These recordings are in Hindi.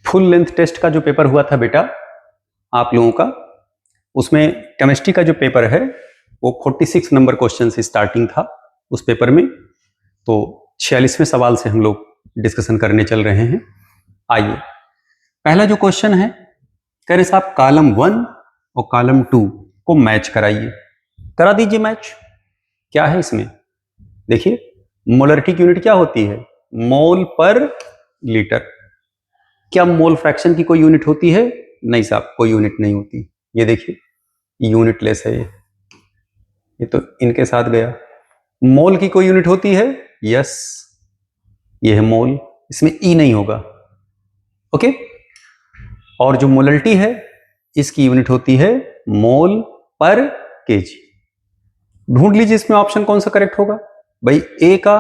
फुल लेंथ टेस्ट का जो पेपर हुआ था बेटा आप लोगों का, उसमें केमिस्ट्री का जो पेपर है वो 46 नंबर क्वेश्चन से स्टार्टिंग था उस पेपर में। तो 46वें सवाल से हम लोग डिस्कशन करने चल रहे हैं। आइए, पहला जो क्वेश्चन है, कह रहे साहब कॉलम 1 और कॉलम 2 को मैच कराइए। करा दीजिए मैच। क्या है इसमें, देखिए मोलरिटी की यूनिट क्या होती है, मोल पर लीटर। क्या मोल फ्रैक्शन की कोई यूनिट होती है? नहीं साहब, कोई यूनिट नहीं होती। ये देखिए यूनिटलेस है ये तो इनके साथ गया। मोल की कोई यूनिट होती है? यस, ये है मोल, इसमें ई नहीं होगा। ओके, और जो मोलरिटी है इसकी यूनिट होती है मोल पर केजी। ढूंढ लीजिए इसमें ऑप्शन कौन सा करेक्ट होगा भाई। ए का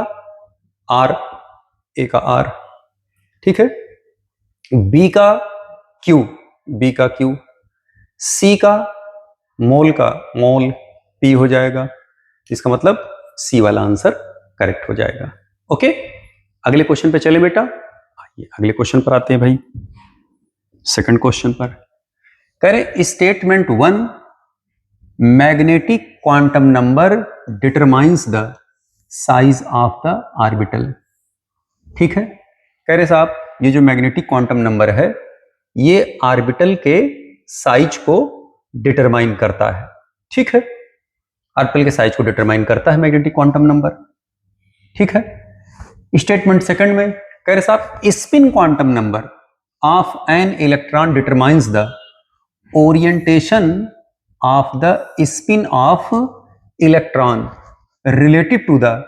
आर, ठीक है, बी का क्यू, सी का मोल पी हो जाएगा। इसका मतलब सी वाला आंसर करेक्ट हो जाएगा। ओके, अगले क्वेश्चन पे चले बेटा। आइए अगले क्वेश्चन पर आते हैं भाई। सेकंड क्वेश्चन पर कह रहे statement 1 magnetic quantum number determines the size of the orbital. ठीक है, कह रहे साहब ये जो मैग्नेटिक क्वांटम नंबर है ये ऑर्बिटल के साइज को डिटरमाइन करता है। ठीक है, ऑर्बिटल के साइज को डिटरमाइन करता है मैग्नेटिक क्वांटम नंबर। ठीक है, स्टेटमेंट सेकंड में कह रहे साहब spin quantum number of an electron determines the orientation of the spin of electron relative to the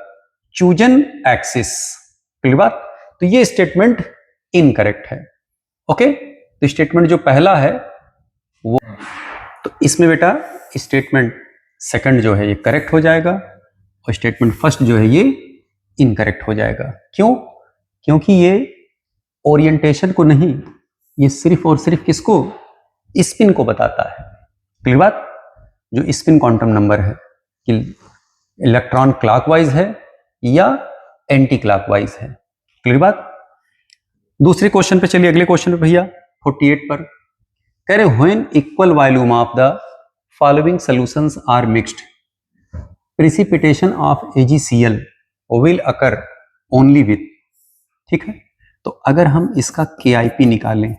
chosen axis. Clear बात? तो ये स्टेटमेंट इनकरेक्ट है। ओके, तो स्टेटमेंट जो पहला है वो, तो इसमें बेटा स्टेटमेंट सेकंड जो है ये करेक्ट हो जाएगा और स्टेटमेंट फर्स्ट जो है ये इनकरेक्ट हो जाएगा। क्यों? क्योंकि ये ओरिएंटेशन को नहीं, ये सिर्फ और सिर्फ किसको, स्पिन को बताता है। क्लियर बात? जो स्पिन क्वांटम नंबर है कि इलेक्ट्रॉन क्लॉकवाइज है या एंटी क्लॉकवाइज है। क्लियर बात? दूसरे क्वेश्चन पे चलिए, अगले क्वेश्चन पे भैया 48 पर कह रहे when equal volume of the following solutions are mixed precipitation of AgCl will occur only with. ठीक है, तो अगर हम इसका KIP निकालें,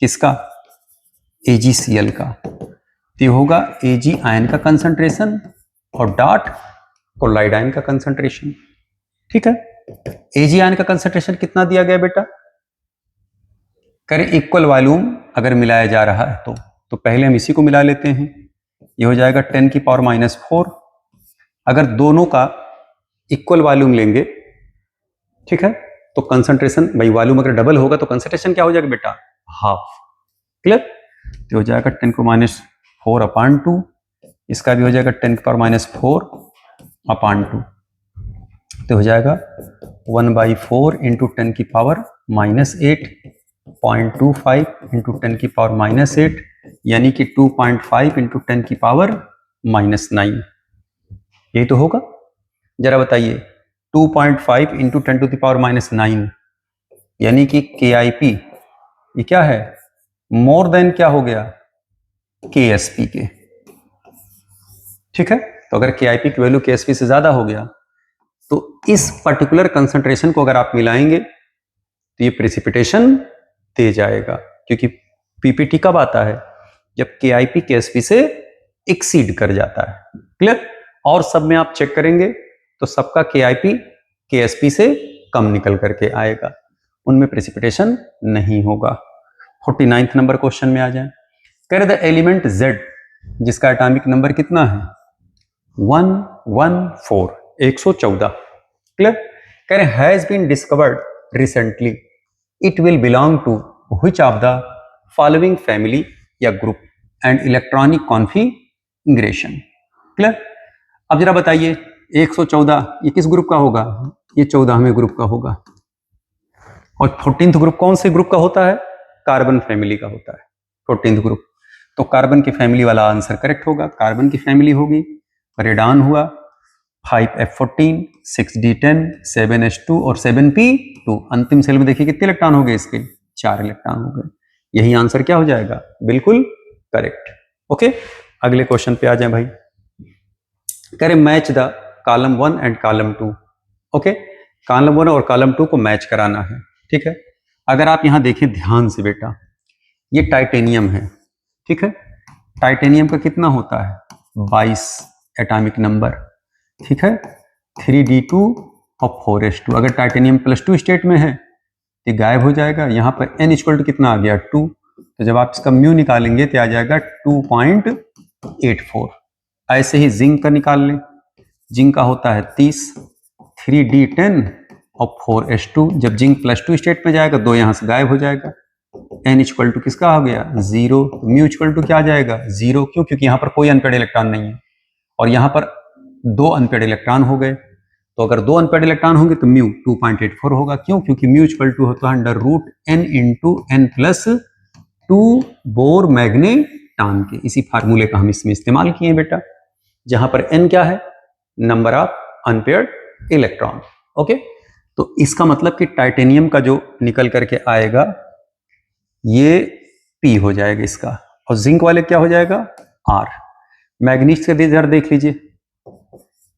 किसका, AgCl का, तो ये होगा Ag आयन का कंसंट्रेशन और डॉट कोलाइड आयन का कंसंट्रेशन। ठीक है, Ag आयन का कंसंट्रेशन कितना दिया गया बेटा, करें इक्वल वॉल्यूम अगर मिलाया जा रहा है तो पहले हम इसी को मिला लेते हैं। ये हो जाएगा 10⁻⁴। अगर दोनों का इक्वल वॉल्यूम लेंगे, ठीक है, तो कंसंट्रेशन, भाई वॉल्यूम अगर डबल होगा तो कंसंट्रेशन क्या हो जाएगा बेटा, हाफ। क्लियर? तो हो जाएगा 10⁻⁴/2। इसका भी हो जाएगा 10⁻⁴/2। तो हो जाएगा 1/4 × 10⁻⁻8 0.25 × 10⁻⁻8 यानी कि 2.5 × 10⁻⁻9। यही तो होगा। जरा बताइए 2.5 × 10⁻⁻9 यानी कि KIP ये क्या है, मोर देन क्या हो गया, KSP के। ठीक है, तो अगर KIP की वैल्यू KSP से ज्यादा हो गया तो इस पर्टिकुलर कंसंट्रेशन को अगर आप मिलाएंगे तो ये प्रेसिपिटेशन दे जाएगा। क्योंकि PPT कब आता है, जब KIP KSP से एक्सीड कर जाता है। क्लियर? और सब में आप चेक करेंगे तो सबका KIP KSP से कम निकल करके आएगा, उनमें प्रेसिपिटेशन नहीं होगा। 49 नंबर क्वेश्चन में आ जाए। कह रहे द एलिमेंट Z जिसका एटॉमिक नंबर कितना है, 114, 114। क्लियर? कह रहे has been discovered recently, it will belong to which of the following family या group and electronic configuration. Clear? अब जरा बताइए 114 ये किस ग्रुप का होगा, ये 14वें ग्रुप का होगा। और 14th ग्रुप कौन से ग्रुप का होता है, कार्बन फैमिली का होता है 14th ग्रुप। तो कार्बन की फैमिली वाला आंसर करेक्ट होगा। कार्बन की फैमिली होगी, रेडॉन हुआ, 5f14, 6d10, 7h2 और 7p2। अंतिम सेल में देखिए कितने इलेक्ट्रॉन हो गए इसके, 4 इलेक्ट्रॉन हो गए। यही आंसर क्या हो जाएगा, बिल्कुल करेक्ट। ओके, अगले क्वेश्चन पे आ जाए भाई। कह रहे match the column 1 and column 2। Okay, column 1 और कॉलम 2 को मैच कराना है। ठीक है, अगर आप यहां देखें ध्यान से बेटा, ये टाइटेनियम है। ठीक है, टाइटेनियम का कितना होता है, 22 एटॉमिक नंबर। ठीक है, 3d2 और 4s2। अगर टाइटेनियम +2 स्टेट में है तो गायब हो जाएगा। यहाँ पर n इक्वल टू कितना आ गया, 2। तो जब आप इसका म्यू निकालेंगे तो आ जाएगा 2.84। ऐसे ही जिंक का निकाल लें, जिंक का होता है 30, 3d10 और 4s2। जब जिंक +2 स्टेट में जाएगा 2 यहाँ से गायब हो जाएगा। n इक्वल टू किसका हो गया, 0। म्यू इक्वल टू क्या आ जाएगा, 0। क्यों, क्योंकि यहाँ पर कोई अनपेड इलेक्ट्रॉन नहीं है और यहाँ पर 2 अनपेड इलेक्ट्रॉन हो गए। तो अगर 2 अनपेड इलेक्ट्रॉन होंगे तो म्यू 2.84 होगा। क्यों, क्योंकि म्यू इक्वल टू होता है √n into n plus 2 Bohr magneton के। इसी फार्मूले का हम इसमें इस्तेमाल किए बेटा, जहां पर n क्या है, number of unpaired electron. Okay, तो इसका मतलब कि टाइटेनियम का जो निकल करके आएगा ये P हो जाएगा इसका, और जिंक वाले क्या हो जाएगा, R। मैग्नीज का जरा देख लीजिए,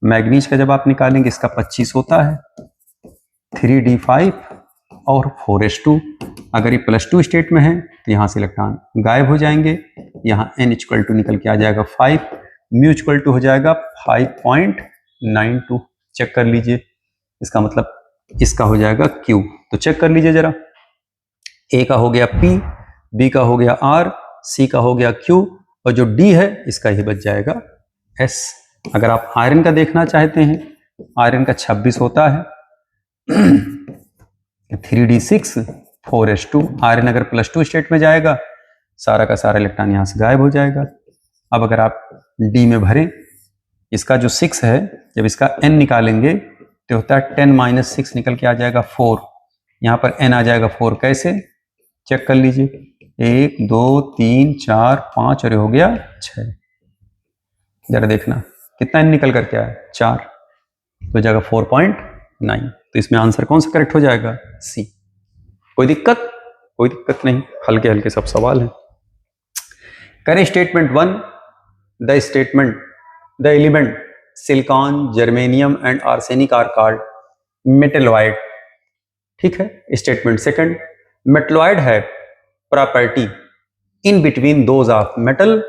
मैग्नीज का जब आप निकालेंगे इसका 25 होता है, 3d5 और 4s2। अगर ये +2 स्टेट में है तो यहाँ से इलेक्ट्रॉन गायब हो जाएंगे। यहाँ n इक्वल टू निकल के आ जाएगा 5, म्यू इक्वल टू हो जाएगा 5.92। चेक कर लीजिए, इसका मतलब इसका हो जाएगा Q। तो चेक कर लीजिए जरा, A का हो गया P, B का हो गया R, C का हो गया Q, और जो D है इसका ही बच जाएगा S। अगर आप आयरन का देखना चाहते हैं, आयरन का 26 होता है, 3d6 4s2। आयरन अगर +2 स्टेट में जाएगा सारा का सारा इलेक्ट्रॉन यहाँ से गायब हो जाएगा। अब अगर आप D में भरें, इसका जो 6 है, जब इसका n निकालेंगे तो होता है 10 - 6 निकल के आ जाएगा 4। यहाँ पर n आ जाएगा 4। कैसे, चेक कर लीजिए, 1 2 3 4 5 और ये हो गया 6। जरा देखना कितना n निकल करके आया, 4। तो जाएगा 4.9। तो इसमें आंसर कौन सा करेक्ट हो जाएगा, C। कोई दिक्कत, कोई दिक्कत नहीं, हल्के हल्के सब सवाल हैं। करें statement 1, the element silicon, germanium and arsenic are called metalloid. ठीक है, स्टेटमेंट 2, मेटलॉइड है property in between those of metal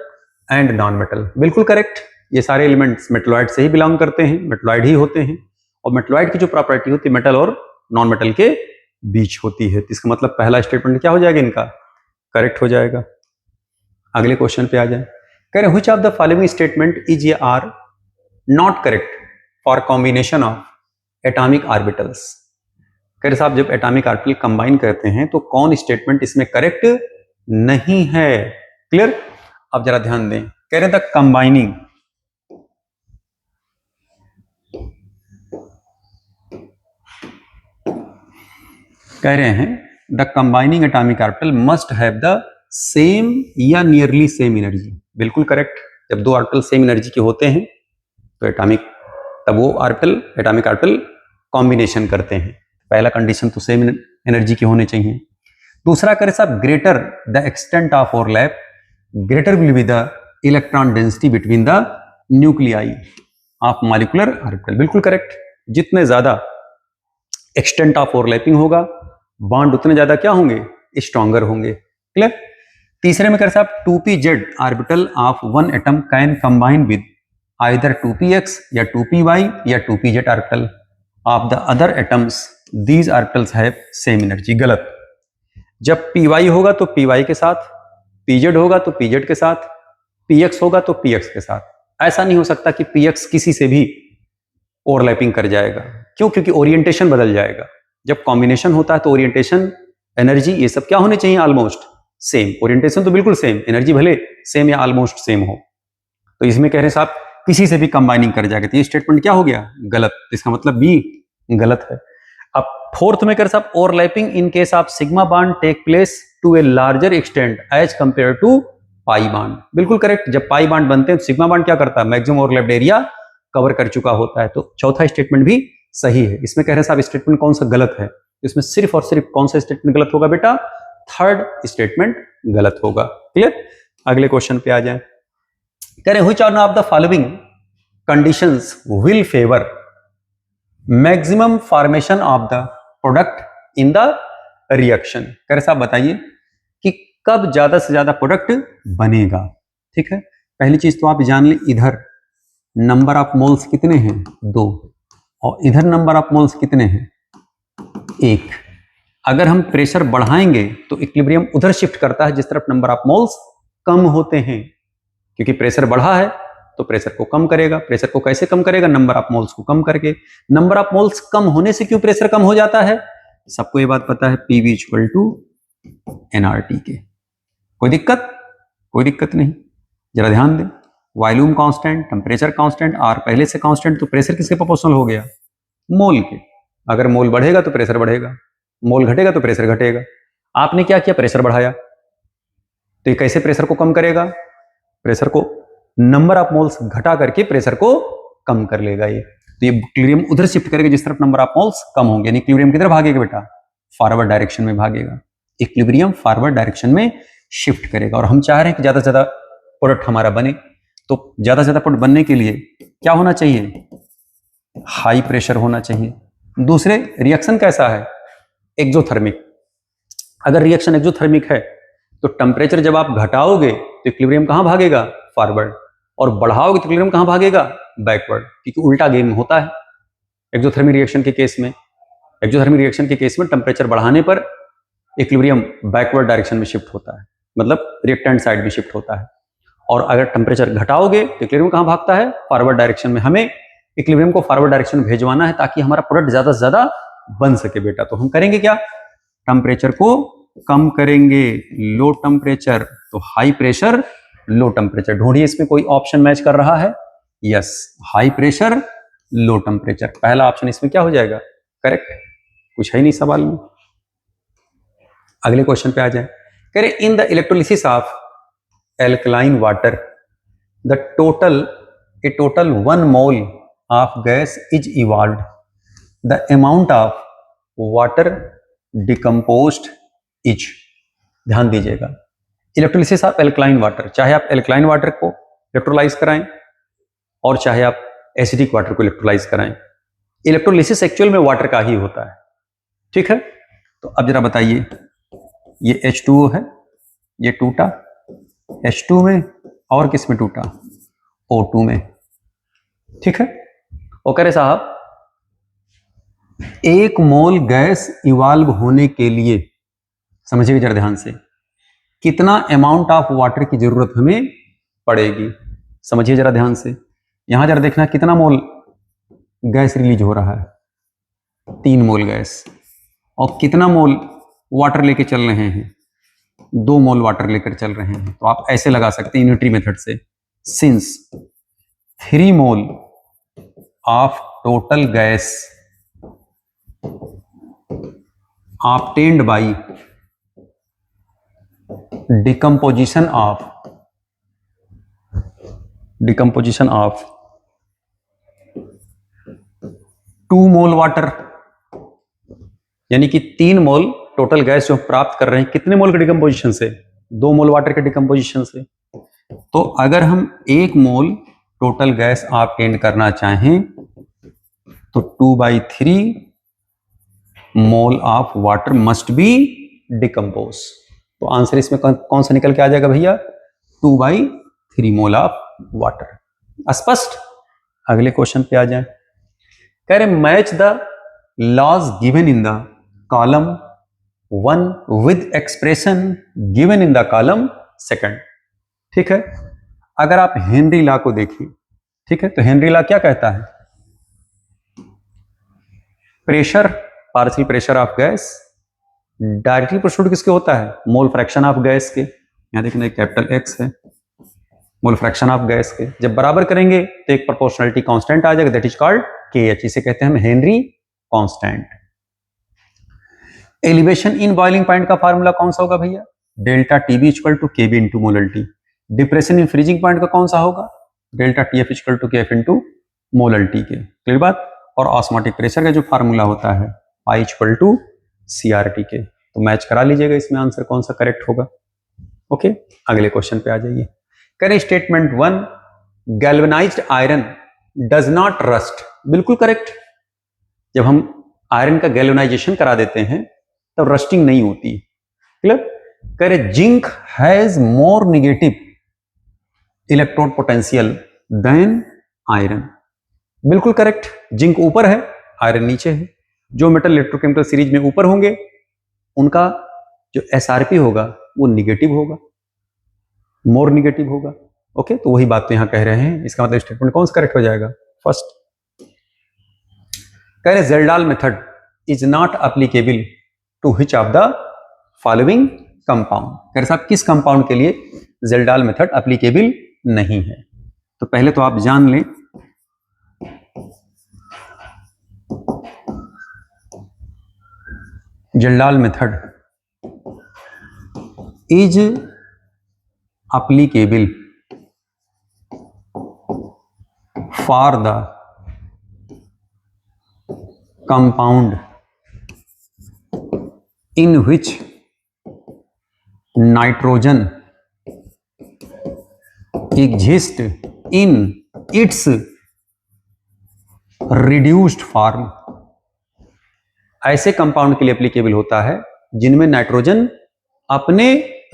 and non metal. बिल्कुल करेक्ट, ये सारे एलिमेंट्स मेटलॉइड से ही बिलोंग करते हैं, मेटलॉइड ही होते हैं। और मेटलॉइड की जो प्रॉपर्टी होती है मेटल और नॉन मेटल के बीच होती है। तो इसका मतलब पहला स्टेटमेंट क्या हो जाएगा, इनका करेक्ट हो जाएगा। अगले क्वेश्चन पे आ जाए, कह रहे which of the following statement is ये are not correct for combination of atomic orbitals. कह रहे साहब जब एटॉमिक ऑर्बिटल कंबाइन करते हैं तो कौन स्टेटमेंट इसमें करेक्ट नहीं है। क्लियर, अब जरा ध्यान दें, कह रहे द कंबाइनिंग कह रहे हैं the combining atomic orbital must have the same या नियरली सेम एनर्जी। बिल्कुल करेक्ट, जब दो ऑर्बिटल सेम एनर्जी के होते हैं तो तब वो ऑर्बिटल एटॉमिक ऑर्बिटल कॉम्बिनेशन करते हैं। पहला कंडीशन तो सेम एनर्जी के होने चाहिए। दूसरा करे साहब greater the extent of overlap, greater will be the electron density between the nuclei of molecular orbital. बिल्कुल करेक्ट, जितने ज्यादा एक्सटेंट ऑफ ओवरलैपिंग होगा बॉन्ड उतने ज्यादा क्या होंगे, स्ट्रॉन्गर होंगे। क्लियर। तीसरे में करे साहब 2pz orbital of one atom can combine with either 2px या 2py या 2pz orbital of the other atoms, these orbitals have same energy. गलत, जब py होगा तो py के साथ, pz होगा तो pz के साथ, px होगा तो px के साथ। ऐसा नहीं हो सकता कि px किसी से भी ओवरलैपिंग कर जाएगा। क्यों, क्योंकि ओरिएंटेशन बदल जाएगा। जब कॉम्बिनेशन होता है तो ओरिएंटेशन, एनर्जी, ये सब क्या होने चाहिए, ऑलमोस्ट सेम। ओरिएंटेशन तो बिल्कुल सेम, एनर्जी भले सेम या ऑलमोस्ट सेम हो। तो इसमें कह रहे हैं साहब किसी से भी कंबाइनिंग कर जाएगा, तो ये स्टेटमेंट क्या हो गया, गलत। तो इसका मतलब बी गलत है। अब फोर्थ में कह रहे साहब overlapping in case of sigma bond take place to a larger extent as compare to pi bond. बिल्कुल करेक्ट, जब पाई बॉन्ड बनते हैं तो सिग्मा बॉन्ड क्या करता है, मैक्सिमम ओवरलैप्ड एरिया कवर कर चुका होता है। तो चौथा स्टेटमेंट भी सही है। इसमें कह रहे हैं साहब स्टेटमेंट कौन सा गलत है, इसमें सिर्फ और सिर्फ कौन सा स्टेटमेंट गलत होगा बेटा, थर्ड स्टेटमेंट गलत होगा। क्लियर? अगले क्वेश्चन पे आ जाए। कह रहे which of the following conditions will favour maximum formation of the product in the reaction. कह रहे साहब बताइए कि कब ज्यादा से ज्यादा प्रोडक्ट बनेगा। ठीक है, पहली चीज तो आप जान लें, इधर नंबर ऑफ मोल्स कितने हैं 2 और इधर नंबर ऑफ मोल्स कितने हैं 1। अगर हम प्रेशर बढ़ाएंगे तो इक्विलिब्रियम उधर शिफ्ट करता है जिस तरफ नंबर ऑफ मोल्स कम होते हैं, क्योंकि प्रेशर बढ़ा है तो प्रेशर को कम करेगा। प्रेशर को कैसे कम करेगा? नंबर ऑफ मोल्स को कम करके। नंबर ऑफ मोल्स कम होने से क्यों प्रेशर कम हो जाता है? सबको ये बात पता है, पीवी इक्वल टू एनआरटी के। कोई दिक्कत? कोई दिक्कत नहीं। जरा ध्यान दें, volume constant, temperature constant, R पहले से कांस्टेंट, तो प्रेशर किसके प्रोपोर्शनल हो गया? मोल के। अगर मोल बढ़ेगा तो प्रेशर बढ़ेगा, मोल घटेगा तो प्रेशर घटेगा। आपने क्या किया? प्रेशर बढ़ाया, तो ये कैसे प्रेशर को कम करेगा? प्रेशर को नंबर ऑफ मोल्स घटा करके प्रेशर को कम कर लेगा ये। तो ये इक्विलिब्रियम उधर शिफ्ट करेगा जिस तरफ नंबर ऑफ मोल्स कम होंगे। यानी इक्विलिब्रियम किधर भागेगा बेटा? फॉरवर्ड डायरेक्शन में भागेगा। इक्विलिब्रियम फॉरवर्ड डायरेक्शन में शिफ्ट करेगा। और हम चाह रहे हैं कि ज्यादा से ज्यादा प्रोडक्ट हमारा बने, तो ज्यादा से ज्यादा प्रोडक्ट बनने के लिए क्या होना चाहिए? हाई प्रेशर होना चाहिए। दूसरे, रिएक्शन कैसा है? एक्सोथर्मिक। अगर रिएक्शन एक्सोथर्मिक है तो टेम्परेचर जब आप घटाओगे तो इक्विलिब्रियम कहां भागेगा? फॉरवर्ड। और बढ़ाओगे तो इक्विलिब्रियम कहां भागेगा? बैकवर्ड। क्योंकि उल्टा गेम होता है एक्सोथर्मिक रिएक्शन के केस में। एक्सोथर्मिक रिएक्शन के केस में टेम्परेचर बढ़ाने पर इक्विलिब्रियम बैकवर्ड डायरेक्शन में शिफ्ट होता है, मतलब रिएक्टेंट साइड में शिफ्ट होता है। और अगर टेम्परेचर घटाओगे तो इक्विलिब्रियम कहां भागता है? फॉरवर्ड डायरेक्शन में। हमें इक्विलिब्रियम को फॉरवर्ड डायरेक्शन में भेजवाना है ताकि हमारा प्रोडक्ट ज्यादा से ज्यादा बन सके बेटा। तो हम करेंगे क्या? टेम्परेचर को कम करेंगे, लो टेम्परेचर तो हाई प्रेशर, लो टेम्परेचर। ढूंढिए इसमें कोई ऑप्शन मैच कर रहा है? Yes, high pressure low temperature, पहला ऑप्शन इसमें क्या हो जाएगा? करेक्ट। कुछ है नहीं सवाल में। अगले क्वेश्चन पे आ जाए। कह रहे in the electrolysis of alkaline water the total 1 mole of gas is evolved. The amount of water decomposed is। ध्यान दीजिएगा, इलेक्ट्रोलिसिस ऑफ एल्कलाइन वाटर, चाहे आप एल्कलाइन वाटर को इलेक्ट्रोलाइज कराएं और चाहे आप एसिडिक वाटर को इलेक्ट्रोलाइज कराएं, इलेक्ट्रोलिसिस एक्चुअल में वाटर का ही होता है। ठीक है, तो अब जरा बताइए, ये H2O है, ये टूटा H2 में और किस में टूटा? O2 में। ठीक है, और कह रहे साहब 1 मोल गैस इवाल्व होने के लिए, समझिए जरा ध्यान से, कितना अमाउंट ऑफ वाटर की जरूरत हमें पड़ेगी? समझिए जरा ध्यान से, यहां जरा देखना कितना मोल गैस रिलीज हो रहा है? 3 मोल गैस। और कितना मोल वाटर लेके चल रहे हैं? 2 मोल वाटर लेकर चल रहे हैं। तो आप ऐसे लगा सकते हैं यूनिटरी मेथड से, since 3 mole of total gas obtained by decomposition of 2 mole water, यानी कि 3 मोल टोटल गैस जो प्राप्त कर रहे हैं, कितने मोल के डिकम्पोजिशन से? 2 मोल वाटर के डिकम्पोजिशन से। तो अगर हम 1 मोल टोटल गैस ऑब्टेन करना चाहें तो 2/3 mole of water must be decompose. तो आंसर इसमें कौन सा निकल के आ जाएगा भैया? 2/3 मोल ऑफ वाटर। स्पष्ट? अगले क्वेश्चन पे आ जाए। कह रहे match the laws given in the column 1 with expression given in the column 2। ठीक है, अगर आप हेनरी लॉ को देखिए, ठीक है, तो हेनरी लॉ क्या कहता है? Pressure, partial pressure of gas directly proportional किसके होता है? मोल फ्रैक्शन ऑफ गैस के। यहां देखना कैपिटल X है, मोल फ्रैक्शन ऑफ गैस के। जब बराबर करेंगे तो एक प्रोपोर्शनलिटी कांस्टेंट आ जाएगा, दैट इज कॉल्ड KH। इसे कहते हैं हम Henry constant. Elevation in boiling point का फार्मूला कौन सा होगा भैया? Delta TB equal to KB into molarity. Depression in freezing point का कौन सा होगा? Delta TF equal to KF into molarity के। क्लियर बात? और ऑस्मोटिक प्रेशर का जो फार्मूला होता है I इक्वल टू CRT के। तो मैच करा लीजिएगा इसमें आंसर कौन सा करेक्ट होगा। ओके, अगले क्वेश्चन पे आ जाइए। करें statement 1, galvanised iron does not rust. बिल्कुल करेक्ट। जब हम आयरन का गैल्वेनाइजेशन करा देते हैं तब रस्टिंग नहीं होती। क्लियर। करें zinc has more negative electron potential than iron. बिल्कुल करेक्ट। जिंक ऊपर है, आयरन नीचे है। जो मेटल इलेक्ट्रोकेमिकल सीरीज में ऊपर होंगे उनका जो एसआरपी होगा वो निगेटिव होगा, मोर निगेटिव होगा। ओके, तो वही बात तो यहां कह रहे हैं। इसका मतलब स्टेटमेंट कौन सा करेक्ट हो जाएगा? फर्स्ट। कह रहे Kjeldahl method is not applicable to which of the following compound. कह रहे साहब किस कंपाउंड के लिए जेल्डाल मेथड एप्लीकेबल नहीं है? तो पहले तो आप जान लें Kjeldahl method is applicable for the compound in which nitrogen exists in its reduced form। ऐसे कंपाउंड के लिए एप्लीकेबल होता है जिनमें नाइट्रोजन अपने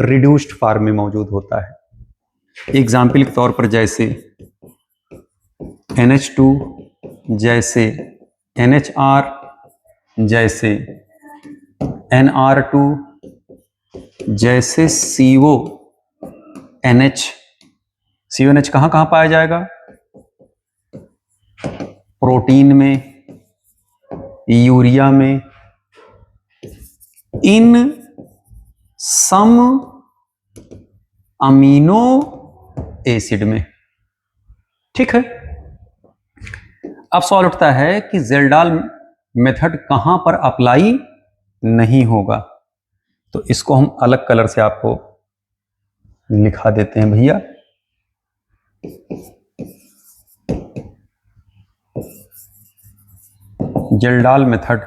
रिड्यूस्ड फॉर्म में मौजूद होता है। एग्जाम्पल के तौर पर जैसे NH2, जैसे NHR, जैसे NR2, जैसे CONH। CONH कहां कहां पाया जाएगा? प्रोटीन में, यूरिया में, इन सम अमीनो एसिड में। ठीक है। अब सवाल उठता है कि जेल्डाल मेथड कहां पर अप्लाई नहीं होगा। तो इसको हम अलग कलर से आपको लिखा देते हैं भैया। Kjeldahl method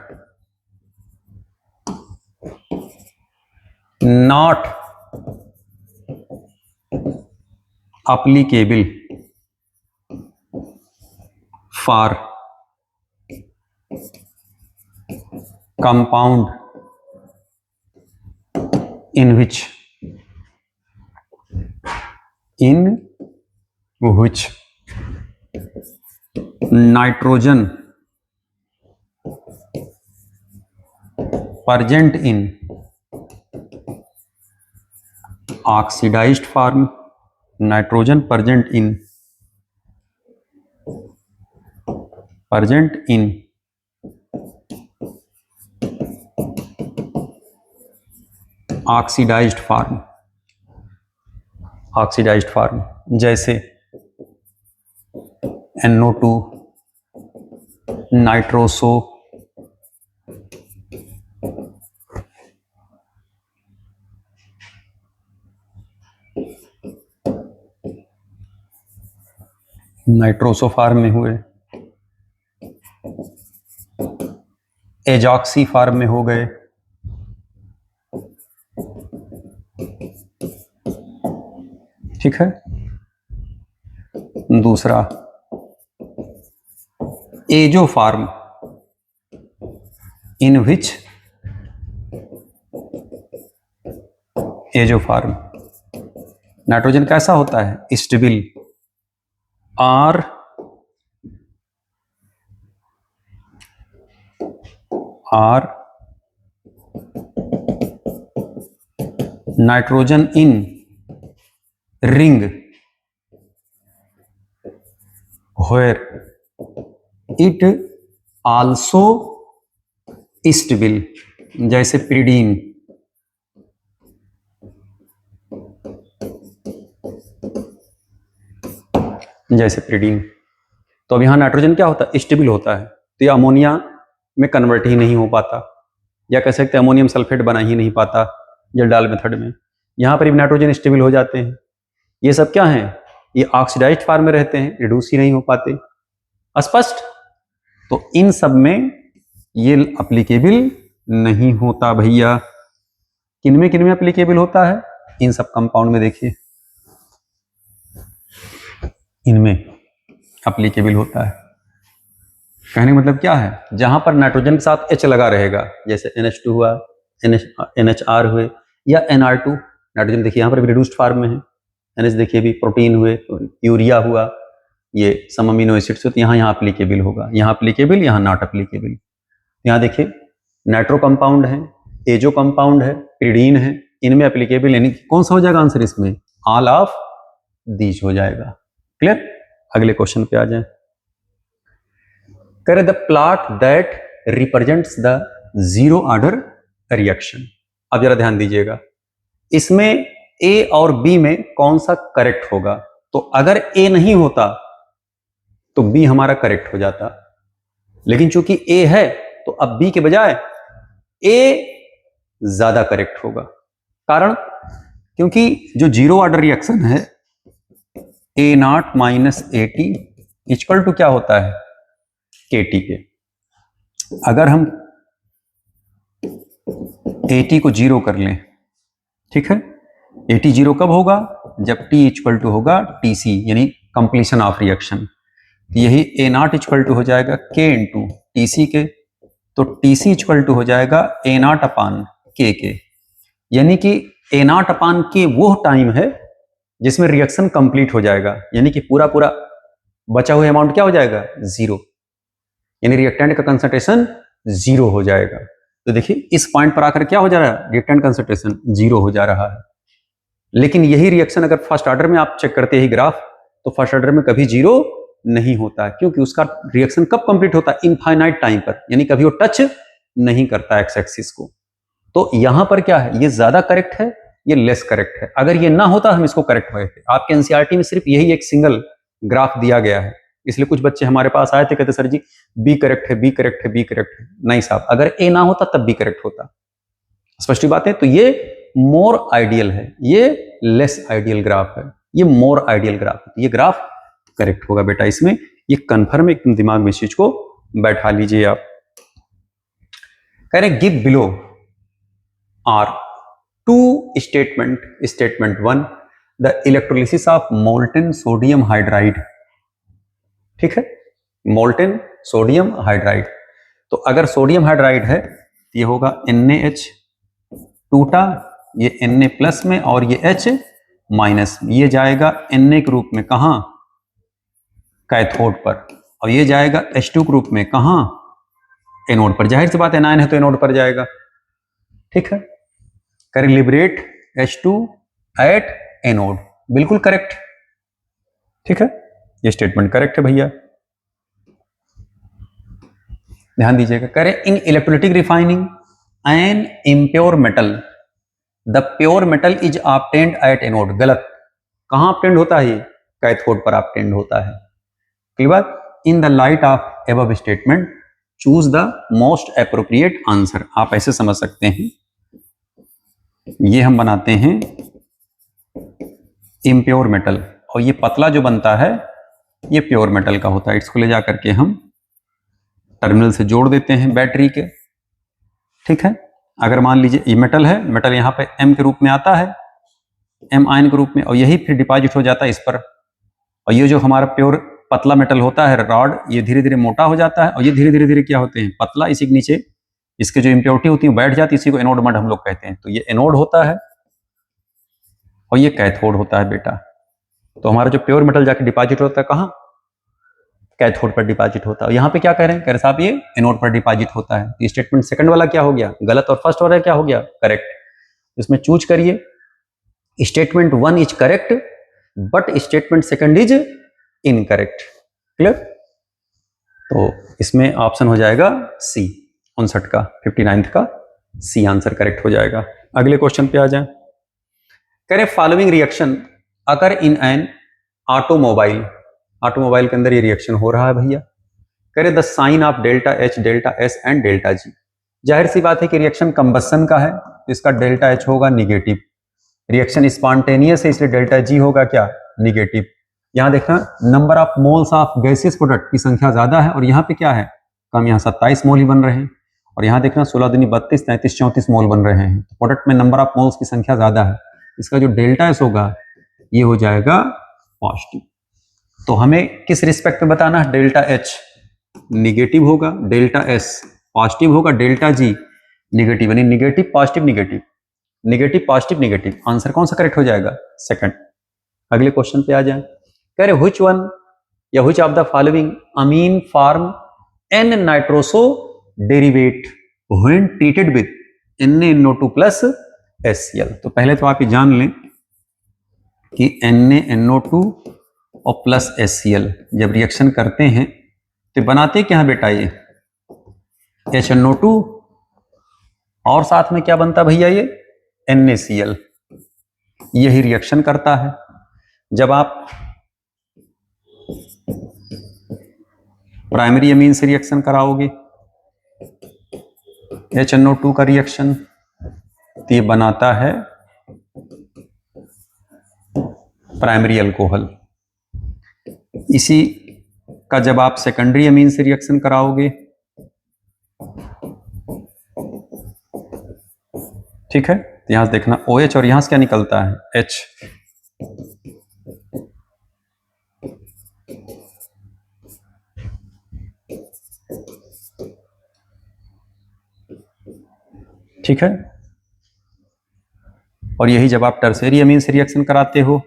not applicable for compound in which nitrogen present in oxidized form, nitrogen present in oxidised form जैसे NO2, नाइट्रोसो, नाइट्रोसो फॉर्म में हुए, एजॉक्सी फॉर्म में हो गए, ठीक है। दूसरा azo form in which azo form nitrogen कैसा होता है? स्टेबल और nitrogen in ring where it also stable, जैसे पिरीडीन, तो अब यहां नाइट्रोजन क्या होता है? स्टेबल होता है, तो ये अमोनिया में कन्वर्ट ही नहीं हो पाता, या कह सकते हैं अमोनियम सल्फेट बना ही नहीं पाता जेल्डाल मेथड में। यहां पर भी नाइट्रोजन स्टेबल हो जाते हैं। ये सब क्या है? ये ऑक्सीडाइज्ड फॉर्म में रहते हैं, रिड्यूस ही नहीं हो पाते। स्पष्ट? तो इन सब में ये एप्लीकेबल नहीं होता भैया। किन में एप्लीकेबल होता है? इन सब कंपाउंड में देखिए, इनमें एप्लीकेबल होता है। कहने का मतलब क्या है, जहां पर नाइट्रोजन के साथ H लगा रहेगा, जैसे NH2 हुआ, NHR हुए या NR2, नाइट्रोजन देखिए यहाँ पर भी रिड्यूस्ड फॉर्म में है, NH देखिए भी प्रोटीन हुए, यूरिया हुआ, ये सम अमीनो एसिड्स हुए, तो यहाँ एप्लीकेबल होगा, यहाँ एप्लीकेबल, यहाँ नॉट एप्लीकेबल। यहाँ देखिए नाइट्रो कंपाउंड है, एजो कंपाउंड है, पिरीडीन है, इनमें एप्लीकेबल, यानी कौन सा हो जाएगा आंसर इसमें? ऑल ऑफ दीज हो जाएगा। क्लियर? अगले क्वेश्चन पे आ जाए। करे the plot that represents the zero order reaction. अब जरा ध्यान दीजिएगा, इसमें ए और बी में कौन सा करेक्ट होगा? तो अगर ए नहीं होता तो बी हमारा करेक्ट हो जाता, लेकिन चूंकि ए है तो अब बी के बजाय ए ज्यादा करेक्ट होगा। कारण, क्योंकि जो जीरो ऑर्डर रिएक्शन है A naught minus A t equal to क्या होता है? के टी के। अगर हम ए टी को जीरो कर लें, ठीक है, ए टी जीरो कब होगा? जब टी इक्वल टू होगा टी सी, यानी कंप्लीशन ऑफ रिएक्शन। यही ए नॉट इक्वल टू हो जाएगा के इंटू टी सी के, तो टी सी इक्वल टू हो जाएगा ए नॉट अपान के, यानी कि ए नॉट अपान के वो टाइम है जिसमें रिएक्शन कंप्लीट हो जाएगा, यानी कि पूरा बचा हुआ अमाउंट क्या हो जाएगा? जीरो, यानी रिएक्टेंट का कंसंट्रेशन जीरो हो जाएगा। तो देखिए इस पॉइंट पर आकर क्या हो जा रहा है? रिएक्टेंट कंसंट्रेशन जीरो हो जा रहा है। लेकिन यही रिएक्शन अगर फर्स्ट ऑर्डर में आप चेक करते ही ग्राफ, तो फर्स्ट ऑर्डर में कभी जीरो नहीं होता है, क्योंकि उसका रिएक्शन कब कंप्लीट होता है? इनफाइनाइट टाइम पर, यानी कभी वो टच नहीं करता एक्स एक्सिस को। तो यहां पर क्या है? ये ज्यादा करेक्ट है, ये लेस करेक्ट है। अगर ये ना होता हम इसको करेक्ट हुए थे। आपके एनसीईआरटी में सिर्फ यही एक सिंगल ग्राफ दिया गया है, इसलिए कुछ बच्चे हमारे पास आए थे, कहते सर जी बी करेक्ट है, बी करेक्ट है, बी करेक्ट है। नहीं साहब, अगर ए ना होता तब बी करेक्ट होता। स्पष्ट बात है। तो ये मोर आइडियल है, ये लेस आइडियल ग्राफ है, ये मोर आइडियल ग्राफ है। ये ग्राफ करेक्ट होगा बेटा इसमें, ये कंफर्म, एकदम दिमाग में इस चीज को बैठा लीजिए आप। कह रहे give below are two statement 1 the electrolysis of molten sodium hydride. ठीक है, मोल्टेन सोडियम हाइड्राइड। तो अगर सोडियम हाइड्राइड है ये होगा NaH टूटा, ये Na प्लस में और ये H माइनस में, ये जाएगा Na के रूप में कहां? कैथोड पर, और ये जाएगा H2 के रूप में कहां? एनोड पर। जाहिर सी बात है anion है तो एनोड पर जाएगा। ठीक है, करें लिबरेट H2 एट एनोड, बिल्कुल करेक्ट। ठीक है, ये स्टेटमेंट करेक्ट है भैया, ध्यान दीजिएगा। करें in electrolytic refining an impure metal the pure metal is obtained at anode. गलत, कहां ऑब्टेन्ड होता है? ये कैथोड पर ऑब्टेन्ड होता है। Clear? In the light of above statement choose the most appropriate answer. आप ऐसे समझ सकते हैं, ये हम बनाते हैं इम्प्योर मेटल, और ये पतला जो बनता है ये प्योर मेटल का होता है। इसको ले जाकर के हम टर्मिनल से जोड़ देते हैं बैटरी के। ठीक है, अगर मान लीजिए ये मेटल है, मेटल यहाँ पे M के रूप में आता है, M आयन के रूप में, और यही फिर डिपॉजिट हो जाता है इस पर। और ये जो हमारा प्योर पतला मेटल होता है रॉड, ये धीरे धीरे मोटा हो जाता है, और ये धीरे धीरे क्या होते हैं? पतला। इसी के नीचे इसके जो इम्प्योरिटी होती है बैठ जाती है, इसी को एनोड मड हम लोग कहते हैं। तो ये एनोड होता है और ये कैथोड होता है बेटा। तो हमारा जो प्योर मेटल जाके डिपॉजिट होता है कहाँ? कैथोड पर डिपॉजिट होता है। यहाँ पे क्या कह रहे हैं? कह रहे साहब ये एनोड पर डिपॉजिट होता है। तो स्टेटमेंट सेकंड वाला क्या हो गया? गलत, और फर्स्ट वाला क्या हो गया? करेक्ट। इसमें चूज करिए, statement 1 is correct but statement second is incorrect. Clear? तो इसमें ऑप्शन हो जाएगा सी, 59 का, 59 का सी आंसर करेक्ट हो जाएगा। अगले क्वेश्चन पे आ जाए। कह रहे following reaction occur in an automobile. Automobile के अंदर ये रिएक्शन हो रहा है भैया। कह रहे the sign of delta H, delta S and delta G। जाहिर सी बात है कि रिएक्शन कंबसन का है, तो इसका डेल्टा H होगा निगेटिव। रिएक्शन स्पॉन्टेनियस है, इसलिए डेल्टा G होगा क्या? निगेटिव। यहां देखना number of moles of gaseous product की संख्या ज्यादा है, और यहाँ पे क्या है? कम, यहाँ 27 मोल ही बन रहे हैं। और यहाँ देखना 16 दूनी 32, 33, 34 मोल बन रहे हैं। तो प्रोडक्ट में नंबर ऑफ मोल्स की संख्या ज्यादा है, इसका जो डेल्टा एस होगा ये हो जाएगा पॉजिटिव। तो हमें किस रिस्पेक्ट में बताना है? डेल्टा एच निगेटिव होगा, डेल्टा एस पॉजिटिव होगा, डेल्टा जी निगेटिव, यानी negative positive negative, negative positive negative. Answer कौन सा करेक्ट हो जाएगा? सेकंड। अगले क्वेश्चन पे आ जाए। कह रहे व्हिच वन या which of the following amine form an nitroso derivate when treated with NaNO2 plus HCl। तो पहले तो आप ये जान लें कि NaNO2 और प्लस HCl जब रिएक्शन करते हैं तो बनाते क्या है बेटा? ये HNO2 और साथ में क्या बनता भैया? ये NaCl। यही रिएक्शन करता है। जब आप प्राइमरी अमीन से रिएक्शन कराओगे HNO2 का रिएक्शन, तो ये बनाता है प्राइमरी अल्कोहल। इसी का जब आप सेकेंडरी अमीन से रिएक्शन कराओगे, ठीक है, तो यहां से देखना OH और यहां से क्या निकलता है? H। ठीक है, और यही जब आप टर्शियरी अमीन से रिएक्शन कराते हो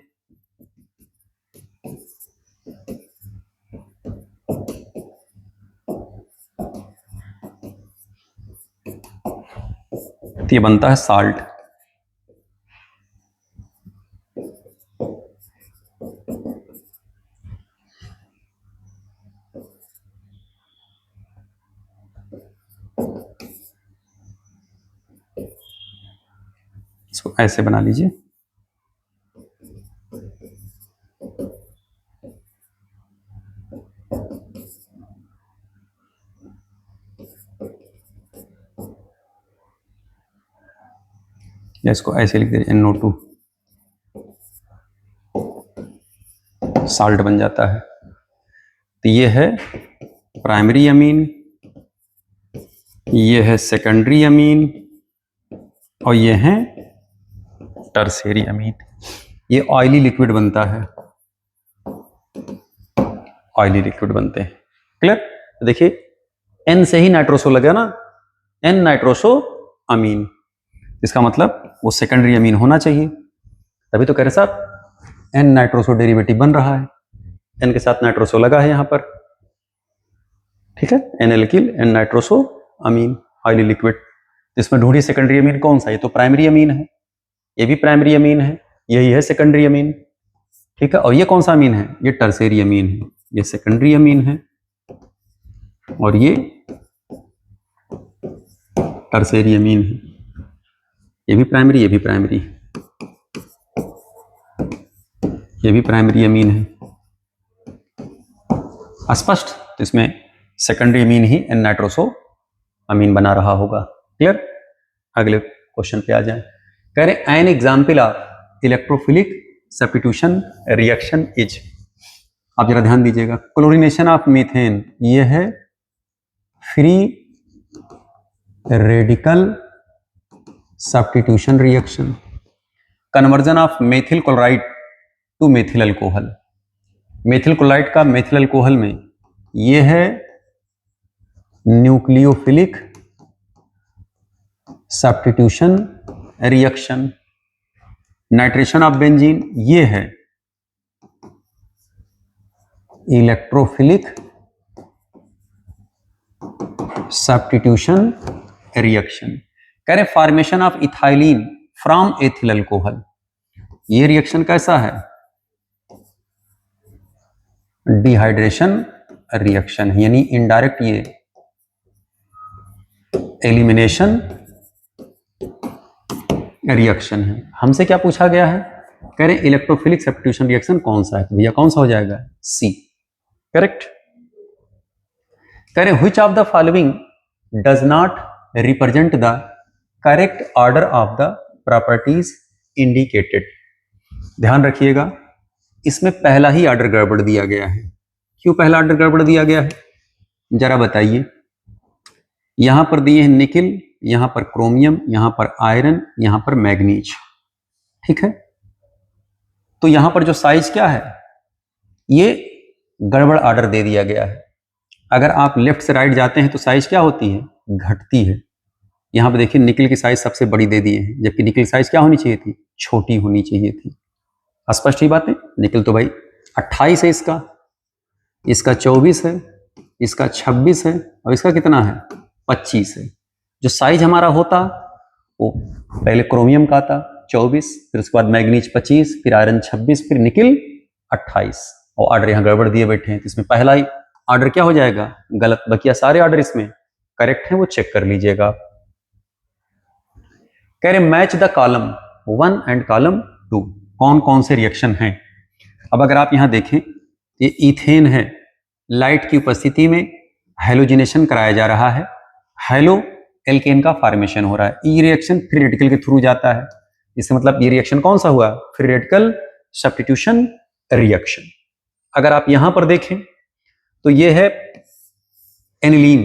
तो ये बनता है साल्ट। इसको ऐसे बना लीजिए। या इसको ऐसे लिख दीजिए, NO2 साल्ट बन जाता है। तो ये है प्राइमरी अमीन, ये है सेकेंडरी अमीन, और ये है टर्शियरी अमीन। ये ऑयली लिक्विड बनता है, ऑयली लिक्विड बनते हैं। क्लियर? तो देखिए N से ही नाइट्रोसो लगा ना, N नाइट्रोसो अमीन, इसका मतलब वो सेकेंडरी अमीन होना चाहिए। तभी तो कह रहे साहब N नाइट्रोसो डेरिवेटिव बन रहा है, N के साथ नाइट्रोसो लगा है यहां पर। ठीक है, N एल्किल N नाइट्रोसो अमीन, ऑयली लिक्विड। इसमें ढूंढिए सेकेंडरी अमीन कौन सा? ये तो प्राइमरी अमीन है, ये भी प्राइमरी अमीन है, यही है सेकेंडरी अमीन। ठीक है, और ये कौन सा अमीन है? ये टर्शियरी अमीन है। ये सेकेंडरी अमीन है और ये टर्शियरी अमीन है। ये भी प्राइमरी, ये भी प्राइमरी, ये भी प्राइमरी अमीन है। स्पष्ट? तो इसमें सेकेंडरी अमीन ही N नाइट्रोसो अमीन बना रहा होगा। क्लियर? अगले क्वेश्चन पे आ जाए। कह रहे an example of electrophilic substitution reaction is. आप जरा ध्यान दीजिएगा, क्लोरीनेशन ऑफ मीथेन, ये है free radical substitution reaction. Conversion of methyl chloride to methyl alcohol, methyl chloride का मेथिल अल्कोहल में, ये है nucleophilic substitution reaction. Nitration of benzene, ये है इलेक्ट्रोफिलिक सब्स्टिट्यूशन रिएक्शन। कह रहे formation of ethylene from ethyl alcohol, ये रिएक्शन कैसा है? डिहाइड्रेशन रिएक्शन, यानी इनडायरेक्ट ये एलिमिनेशन रिएक्शन है। हमसे क्या पूछा गया है? कह रहे इलेक्ट्रोफिलिक सब्स्टिट्यूशन रिएक्शन कौन सा है? भैया कौन सा हो जाएगा? सी। करेक्ट। कह रहे which of the following does not represent the correct order of the properties indicated. ध्यान रखिएगा, इसमें पहला ही ऑर्डर गड़बड़ दिया गया है। क्यों पहला ऑर्डर गड़बड़ दिया गया है? जरा बताइए। यहां पर दिए हैं निकिल, यहां पर क्रोमियम, यहां पर आयरन, यहां पर मैग्नीज। ठीक है, तो यहां पर जो साइज क्या है, ये गड़बड़ ऑर्डर दे दिया गया है। अगर आप लेफ्ट से राइट जाते हैं तो साइज क्या होती है, घटती है। यहां पे देखिए निकिल की साइज सबसे बड़ी दे दी है, जबकि निकिल साइज क्या होनी चाहिए थी, छोटी होनी चाहिए थी। स्पष्ट ही बात है। निकिल तो भाई 28 है, इसका 24 है, इसका 26 है, और इसका कितना है, 25 है। जो साइज हमारा होता वो पहले क्रोमियम का था 24, फिर उसके बाद मैग्नीज 25, फिर आयरन 26, फिर निकिल 28। और ऑर्डर यहाँ गड़बड़ दिए बैठे हैं, तो इसमें पहला ही ऑर्डर क्या हो जाएगा, गलत। बकिया सारे ऑर्डर इसमें करेक्ट हैं, वो चेक कर लीजिएगा। कह रहे match the column 1 and column 2, कौन कौन से रिएक्शन हैं। अब अगर आप यहां देखें, ये इथेन है, लाइट की उपस्थिति में हैलोजिनेशन कराया जा रहा है, हैलो एल्केन का फॉर्मेशन हो रहा है। ई रिएक्शन फ्री रेडिकल के थ्रू जाता है, इससे मतलब ये रिएक्शन कौन सा हुआ, फ्री रेडिकल सब्स्टिट्यूशन रिएक्शन। अगर आप यहां पर देखें तो ये है एनिलीन।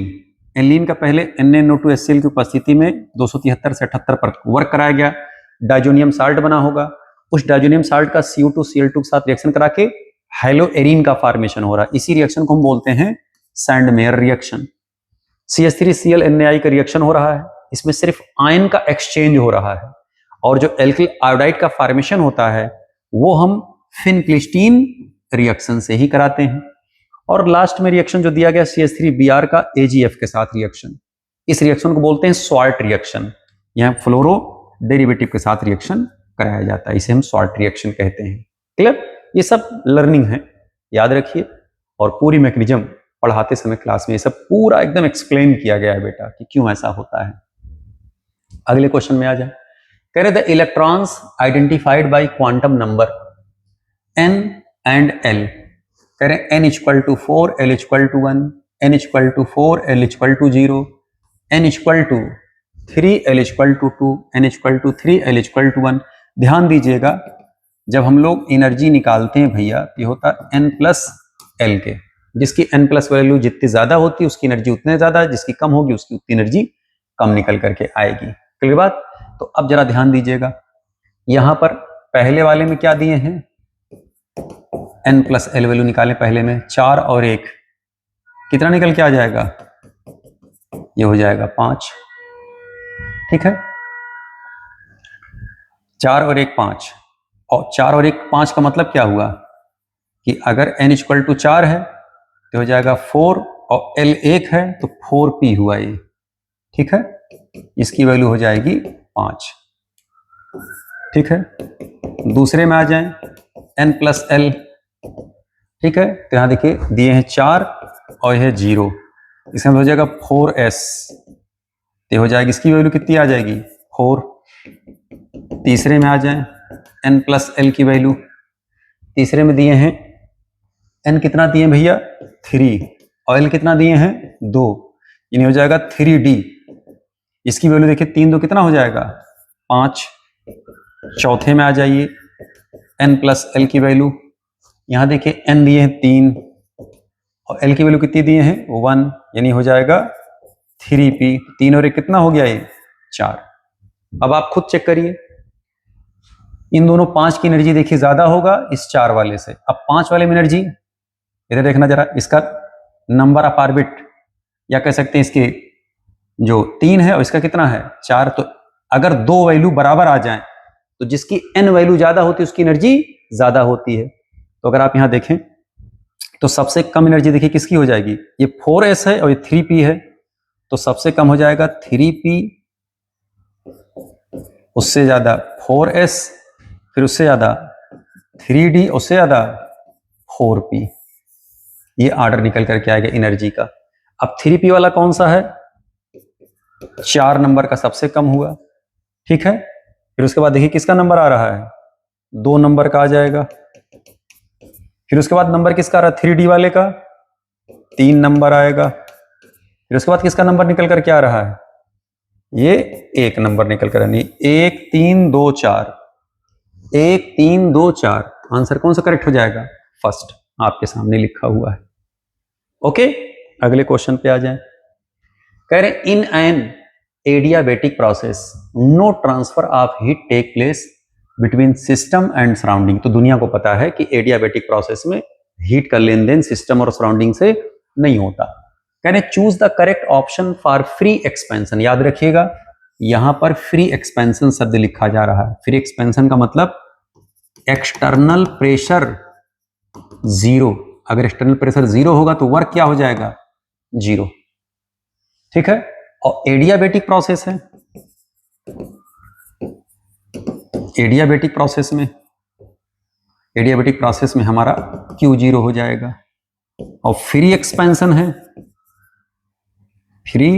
एनिलीन का पहले NaNO2HCl की उपस्थिति में 273 से 78 पर वर्क कराया गया, डाइजोनियम साल्ट बना होगा। उस डाइजोनियम साल्ट का CO2 Cl2 के साथ रिएक्शन करा के हैलोएरीन का फॉर्मेशन हो रहा है। इसी रिएक्शन को हम बोलते हैं सैंडमेयर रिएक्शन। CH3Cl NaI का रिएक्शन हो रहा है, इसमें सिर्फ आयन का एक्सचेंज हो रहा है, और जो एल्किल आयोडाइड का फॉर्मेशन होता है वो हम फिनक्लिस्टीन रिएक्शन से ही कराते हैं। और लास्ट में रिएक्शन जो दिया गया CH3Br का AgF के साथ रिएक्शन, इस रिएक्शन को बोलते हैं सॉल्ट रिएक्शन। यहां फ्लोरो डेरिवेटिव के साथ रिएक्शन कराया जाता है, इसे हम सॉल्ट रिएक्शन कहते हैं। क्लियर, ये सब लर्निंग है, याद रखिए। और पूरी मैकेनिज्म पढ़ाते समय क्लास में ये सब पूरा एकदम एक्सप्लेन किया गया है बेटा कि क्यों ऐसा होता है। अगले क्वेश्चन में आ जाए। कह रहे the electrons identified by quantum number n and l। कह रहे n equal to 4, l equal to 1, n equal to 4, l equal to 0, n equal to 3, l equal to 2, n equal to 3, l equal to 1। ध्यान दीजिएगा, जब हम लोग एनर्जी निकालते हैं भैया, ये होता है n प्लस l के, जिसकी n प्लस वैल्यू जितनी ज्यादा होती है उसकी एनर्जी उतने ज्यादा है, जिसकी कम होगी उसकी उतनी एनर्जी कम निकल करके आएगी। क्लियर बात। तो अब जरा ध्यान दीजिएगा, यहां पर पहले वाले में क्या दिए हैं, n प्लस l वैल्यू निकालें पहले में, 4 और 1 कितना निकल के आ जाएगा, ये हो जाएगा 5। ठीक है, 4 और 1 5, और 4 और 1 5 का मतलब क्या हुआ कि अगर n इक्वल टू 4 है तो हो जाएगा 4, और l 1 है तो 4p हुआ ये। ठीक है, इसकी वैल्यू हो जाएगी 5। ठीक है, दूसरे में आ जाएं, n प्लस l। ठीक है, तो यहां देखिए दिए हैं 4 और यह 0, इसमें हो जाएगा 4s, तो हो जाएगी इसकी वैल्यू कितनी आ जाएगी, 4। तीसरे में आ जाएं, n प्लस l की वैल्यू, तीसरे में दिए हैं n कितना दिए भैया 3, और l कितना दिए हैं 2, यानी हो जाएगा 3d। इसकी वैल्यू देखिए 3 2 कितना हो जाएगा 5। चौथे में आ जाइए, n प्लस l की वैल्यू, यहां देखिए n दिए हैं 3 और l की वैल्यू कितनी दिए हैं 1, यानी हो जाएगा 3p। 3 और 1 कितना हो गया ये 4। अब आप खुद चेक करिए, इन दोनों 5 की एनर्जी देखिए ज्यादा होगा इस 4 वाले से। अब 5 वाले में एनर्जी इधर देखना जरा, इसका नंबर ऑफ ऑर्बिट, या कह सकते हैं इसके जो 3 है और इसका कितना है 4, तो अगर दो वैल्यू बराबर आ जाएं तो जिसकी n वैल्यू ज्यादा होती है उसकी एनर्जी ज्यादा होती है। तो अगर आप यहां देखें तो सबसे कम एनर्जी देखिए किसकी हो जाएगी, ये 4s है और ये 3p है, तो सबसे कम हो जाएगा 3p, उससे ज्यादा 4s, फिर उससे ज्यादा 3d, उससे ज्यादा 4p। ये ऑर्डर निकल करके आएगा एनर्जी का। अब 3p वाला कौन सा है, 4 नंबर का सबसे कम हुआ। ठीक है, फिर उसके बाद देखिए किसका नंबर आ रहा है, 2 नंबर का आ जाएगा। फिर उसके बाद नंबर किसका आ रहा है 3d वाले का, 3 नंबर आएगा। फिर उसके बाद किसका नंबर निकल कर क्या आ रहा है, ये 1 नंबर निकल कर, यानी 1 3 2 4, 1 3 2 4। आंसर कौन सा करेक्ट हो जाएगा, फर्स्ट आपके सामने लिखा हुआ है। ओके, अगले क्वेश्चन पे आ जाएं। कह रहे in an adiabatic process no transfer of heat take place between system and surrounding. तो दुनिया को पता है कि एडियाबेटिक प्रोसेस में हीट का लेन देन सिस्टम और सराउंडिंग से नहीं होता। कह रहे choose the correct option for free expansion. याद रखिएगा यहां पर फ्री एक्सपेंशन शब्द लिखा जा रहा है। फ्री एक्सपेंशन का मतलब एक्सटर्नल प्रेशर जीरो। अगर एक्सटर्नल प्रेशर जीरो होगा तो वर्क क्या हो जाएगा, जीरो। ठीक है, और एडियाबेटिक प्रोसेस है, एडियाबेटिक प्रोसेस में हमारा Q जीरो हो जाएगा। और फ्री एक्सपेंशन है, फ्री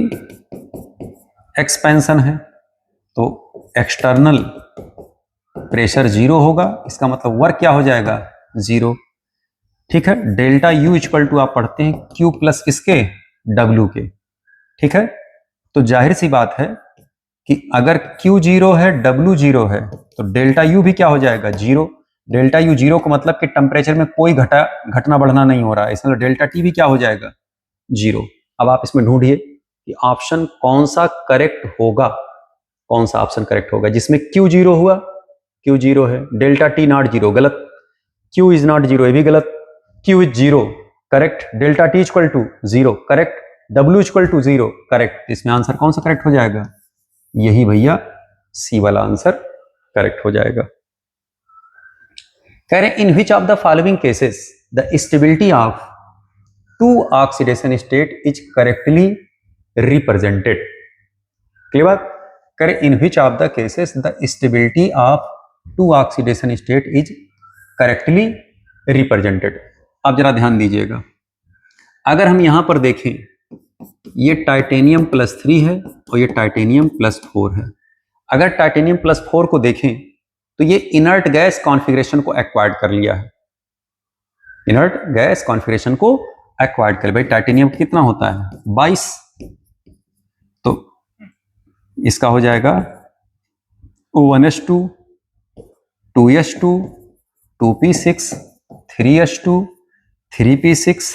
एक्सपेंशन है तो एक्सटर्नल प्रेशर जीरो होगा, इसका मतलब वर्क क्या हो जाएगा, जीरो। ठीक है, डेल्टा U इक्वल टू आप पढ़ते हैं Q प्लस इसके W के। ठीक है, तो जाहिर सी बात है कि अगर Q जीरो है W जीरो है तो डेल्टा U भी क्या हो जाएगा, जीरो। डेल्टा U जीरो का मतलब कि टेम्परेचर में कोई घटना बढ़ना नहीं हो रहा है, इसलिए डेल्टा T भी क्या हो जाएगा, जीरो। अब आप इसमें ढूंढिए कि ऑप्शन कौन सा करेक्ट होगा, कौन सा ऑप्शन करेक्ट होगा जिसमें Q जीरो हुआ, Q जीरो है, डेल्टा T नॉट जीरो, गलत। Q इज नॉट जीरो, ये भी गलत। Q is zero, correct. Delta T equal to zero, correct. W equal to zero, correct. इसमें आंसर कौन सा करेक्ट हो जाएगा, यही भैया सी वाला आंसर करेक्ट हो जाएगा। कह रहे in which of the following cases the stability of two oxidation state is correctly represented. Clear बात। कह रहे in which of the cases the stability of two oxidation state is correctly represented. आप जरा ध्यान दीजिएगा, अगर हम यहां पर देखें ये टाइटेनियम +3 है और ये टाइटेनियम +4 है। अगर टाइटेनियम +4 को देखें तो ये इनर्ट गैस कॉन्फ़िगरेशन को एक्वायर्ड कर लिया है, इनर्ट गैस कॉन्फ़िगरेशन को एक्वायर्ड कर। भाई टाइटेनियम कितना होता है, 22, तो इसका हो जाएगा 1s2 2s2 2p6 3s2 3p6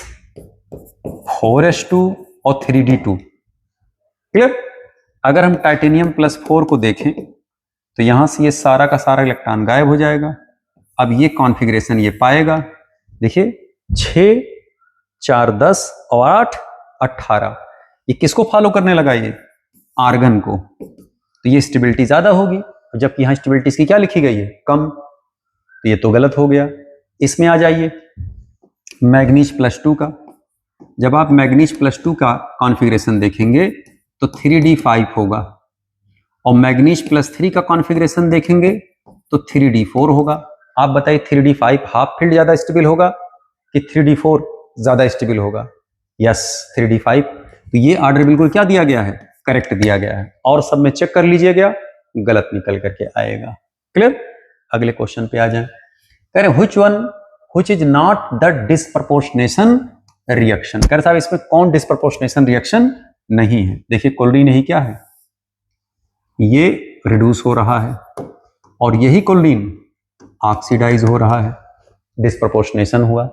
4s2 और 3d2। क्लियर। अगर हम टाइटेनियम +4 को देखें तो यहां से ये सारा का सारा इलेक्ट्रॉन गायब हो जाएगा। अब ये कॉन्फ़िगरेशन ये पाएगा, देखिए 6 4 10 और 8 18, ये किसको फॉलो करने लगा, ये आर्गन को। तो ये स्टेबिलिटी ज्यादा होगी, जबकि यहां स्टेबिलिटी इसकी क्या लिखी गई है, कम। तो ये तो गलत हो गया। इसमें आ जाइए मैग्नीज +2 का। जब आप मैग्नीज +2 का कॉन्फ़िगरेशन देखेंगे तो 3d5 होगा, और मैग्नीज +3 का कॉन्फ़िगरेशन देखेंगे तो 3d4 होगा। आप बताइए 3d5 हाफ फील्ड ज्यादा स्टेबल होगा कि 3d4 ज्यादा स्टेबल होगा। Yes 3d5। तो ये ऑर्डर बिल्कुल क्या दिया गया है, करेक्ट दिया गया है। और सब में चेक कर लीजिएगा, गलत निकल करके आएगा। क्लियर। अगले क्वेश्चन पे आ जाए। कह रहे which is not the disproportionation reaction. कह रहे साहब इसमें कौन डिस्प्रपोर्शनेशन रिएक्शन नहीं है। देखिए कोलिन ही क्या है, ये रिड्यूस हो रहा है और यही कोलिन ऑक्सीडाइज हो रहा है, डिस्प्रपोर्शनेशन हुआ।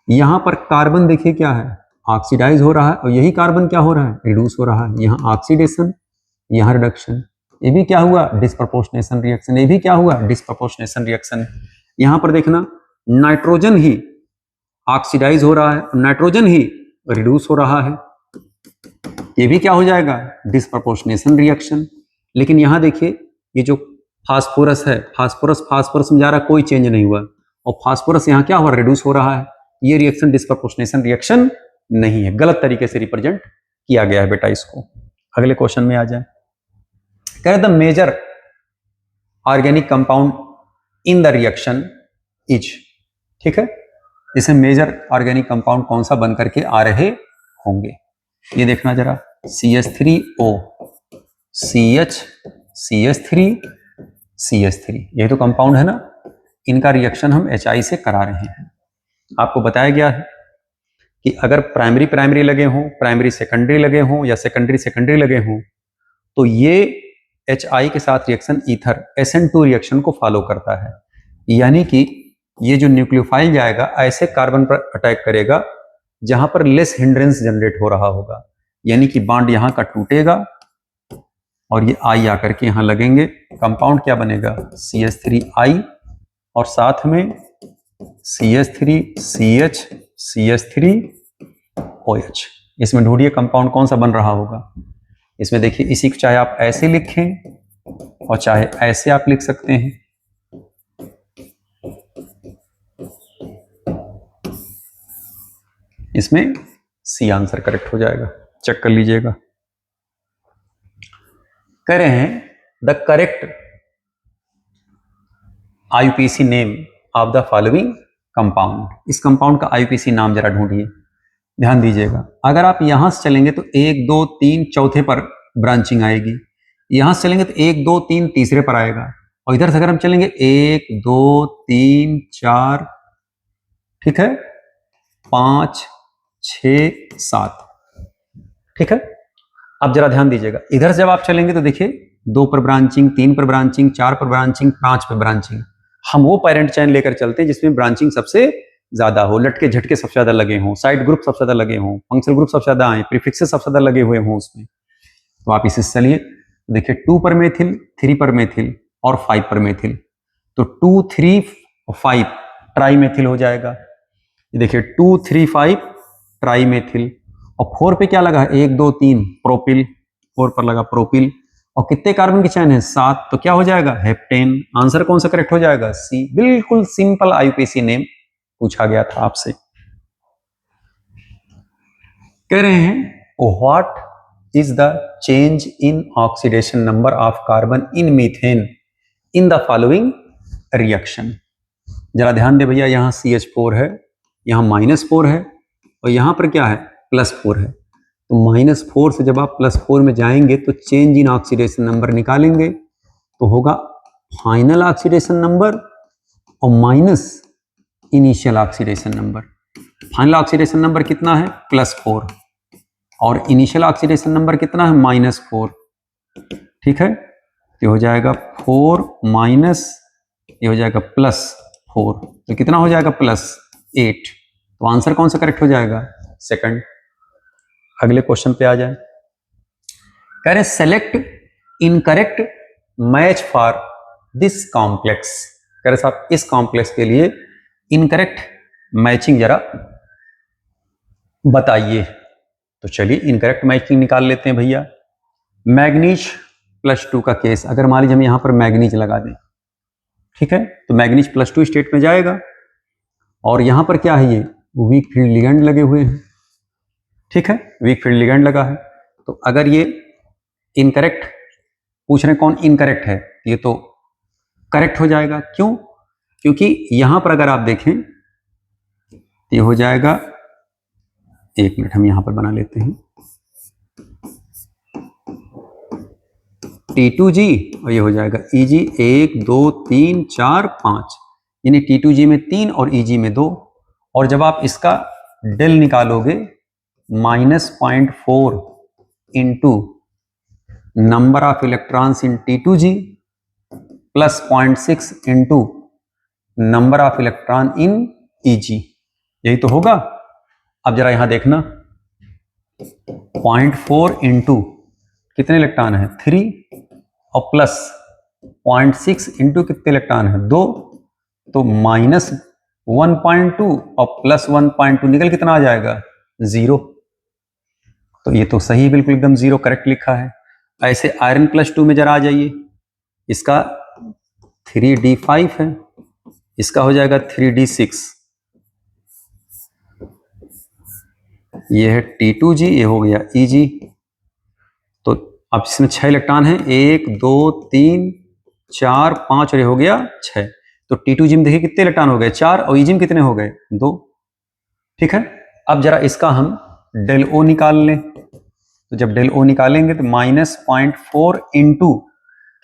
यहां पर कार्बन देखिए क्या है, ऑक्सीडाइज हो रहा है, और यही कार्बन क्या हो रहा है, रिड्यूस हो रहा है। यहां ऑक्सीडेशन, यहां रिडक्शन, ये भी क्या हुआ, डिस्प्रपोर्शनेशन रिएक्शन। ये भी क्या हुआ, डिस्प्रपोर्शनेशन रिएक्शन। यहां पर देखना नाइट्रोजन ही ऑक्सीडाइज हो रहा है, नाइट्रोजन ही रिड्यूस हो रहा है, ये भी क्या हो जाएगा, डिस्प्रपोर्शनेशन रिएक्शन। लेकिन यहां देखिए ये जो फास्फोरस है, फास्फोरस में जा रहा, कोई चेंज नहीं हुआ, और फास्फोरस यहां क्या हुआ, रिड्यूस हो रहा है। ये रिएक्शन डिस्प्रपोर्शनेशन रिएक्शन नहीं है, गलत तरीके से रिप्रेजेंट किया गया है बेटा इसको। अगले क्वेश्चन में आ जाए। कह रहे the major organic compound in the reaction is. ठीक है, इसे मेजर ऑर्गेनिक कंपाउंड कौन सा बन करके आ रहे होंगे, ये देखना जरा। CH3O, CH, CH3, CH3, ये तो कंपाउंड है ना, इनका रिएक्शन हम HI से करा रहे हैं। आपको बताया गया है कि अगर प्राइमरी लगे हों, प्राइमरी सेकेंडरी लगे हों, या सेकेंडरी लगे हों, तो ये HI के साथ रिएक्शन ईथर SN2 रिएक्शन को फॉलो करता है। यानी कि ये जो न्यूक्लियोफाइल जाएगा ऐसे कार्बन पर अटैक करेगा जहां पर लेस हिंड्रेंस जनरेट हो रहा होगा। यानी कि बॉन्ड यहाँ का टूटेगा और ये I आकर के यहाँ लगेंगे। कंपाउंड क्या बनेगा? CH3I और साथ में CH3CH CH3OH। इसमें ढूंढिए कंपाउंड कौन सा बन रहा होगा। इसमें देखिए, इसी को चाहे आप ऐसे लिखें और चाहे ऐसे आप लिख सकते हैं। इसमें सी आंसर करेक्ट हो जाएगा, चेक कर लीजिएगा। कह रहे हैं the correct IUPAC name of the following compound. इस कंपाउंड का आईयूपीएसी नाम जरा ढूंढिए, ध्यान दीजिएगा। अगर आप यहां से चलेंगे तो 1 2 3 चौथे पर ब्रांचिंग आएगी, यहां से चलेंगे तो 1 2 3 तीसरे पर आएगा, और इधर से अगर हम चलेंगे 1 2 3 4, ठीक है, 5 6 7, ठीक है। अब जरा ध्यान दीजिएगा, इधर से जब आप चलेंगे तो देखिए 2 पर ब्रांचिंग, 3 पर ब्रांचिंग, 4 पर ब्रांचिंग, 5 पर ब्रांचिंग। हम वो पेरेंट चेन लेकर चलते हैं जिसमें ब्रांचिंग सबसे ज्यादा हो, लटके झटके सबसे ज्यादा लगे हों, साइड ग्रुप सबसे ज्यादा लगे हों, फंक्शनल ग्रुप सबसे ज्यादा आए, प्रीफिक्सेस सबसे ज्यादा लगे हुए हों उसमें। तो आप इसे चलिए, देखिए 2 पर मेथिल, 3 पर मेथिल और 5 पर मेथिल, तो 2 3 5 ट्राई मेथिल हो जाएगा। देखिए 2 3 5 ट्राई मेथिल, और 4 पे क्या लगा? 1 2 3 प्रोपिल, 4 पर लगा प्रोपिल, और कितने कार्बन की चैन है? 7, तो क्या हो जाएगा? हेप्टेन। आंसर कौन सा करेक्ट हो जाएगा? सी। बिल्कुल सिंपल आईयूपीएसी नेम पूछा गया था आपसे। कह रहे हैं what is the change in oxidation number of carbon in methane in the following reaction. जरा ध्यान दे भैया, यहां CH4 है, यहां -4 है, और यहां पर क्या है? +4 है। तो -4 से जब आप +4 में जाएंगे तो चेंज इन ऑक्सीडेशन नंबर निकालेंगे तो होगा फाइनल ऑक्सीडेशन नंबर और minus initial oxidation number. Final oxidation number कितना है? +4, और इनिशियल ऑक्सीडेशन नंबर कितना है? -4, ठीक है। ये हो जाएगा 4 माइनस, ये हो जाएगा +4, तो कितना हो जाएगा? +8। तो आंसर कौन सा करेक्ट हो जाएगा? सेकंड। अगले क्वेश्चन पे आ जाए। कह रहे select incorrect match for this complex. कह रहे साहब इस कॉम्प्लेक्स के लिए इनकरेक्ट मैचिंग जरा बताइए। तो चलिए इनकरेक्ट मैचिंग निकाल लेते हैं भैया। मैग्नीज +2 का केस, अगर मान लीजिए हम यहां पर मैग्नीज लगा दें, ठीक है, तो मैग्नीज +2 स्टेट में जाएगा, और यहां पर क्या है? ये वीक फील्ड लिगेंड लगे हुए हैं, ठीक है, वीक फील्ड लिगेंड लगा है। तो अगर ये इनकरेक्ट पूछ रहे हैं कौन इनकरेक्ट है, ये तो करेक्ट हो जाएगा। क्यों? क्योंकि यहां पर अगर आप देखें ये हो जाएगा, 1 मिनट हम यहां पर बना लेते हैं, T2G, और ये हो जाएगा EG। 1 2 3 4 5, यानी T2G में 3 और EG में 2, और जब आप इसका डेल निकालोगे -0.4 into number of electrons in T2G plus 0.6 into number of electron in EG, यही तो होगा। अब जरा यहां देखना, 0.4 इंटू कितने इलेक्ट्रॉन है? 3, और प्लस 0.6 इंटू कितने इलेक्ट्रॉन है? 2, तो -1.2 और +1.2 निकल कितना आ जाएगा? 0। तो ये तो सही, बिल्कुल एकदम 0 करेक्ट लिखा है। ऐसे आयरन +2 में जरा आ जाइए, इसका 3d5 है, इसका हो जाएगा 3d6, ये है T2G, ये हो गया EG। तो अब इसमें 6 इलेक्ट्रॉन है, 1 2 3 4 5, और ये हो गया 6। तो T2G में देखिए कितने इलेक्ट्रॉन हो गए? 4, और EG में कितने हो गए? 2, ठीक है। अब जरा इसका हम डेल O निकाल लें, तो जब डेल O निकालेंगे तो -0.4 इंटू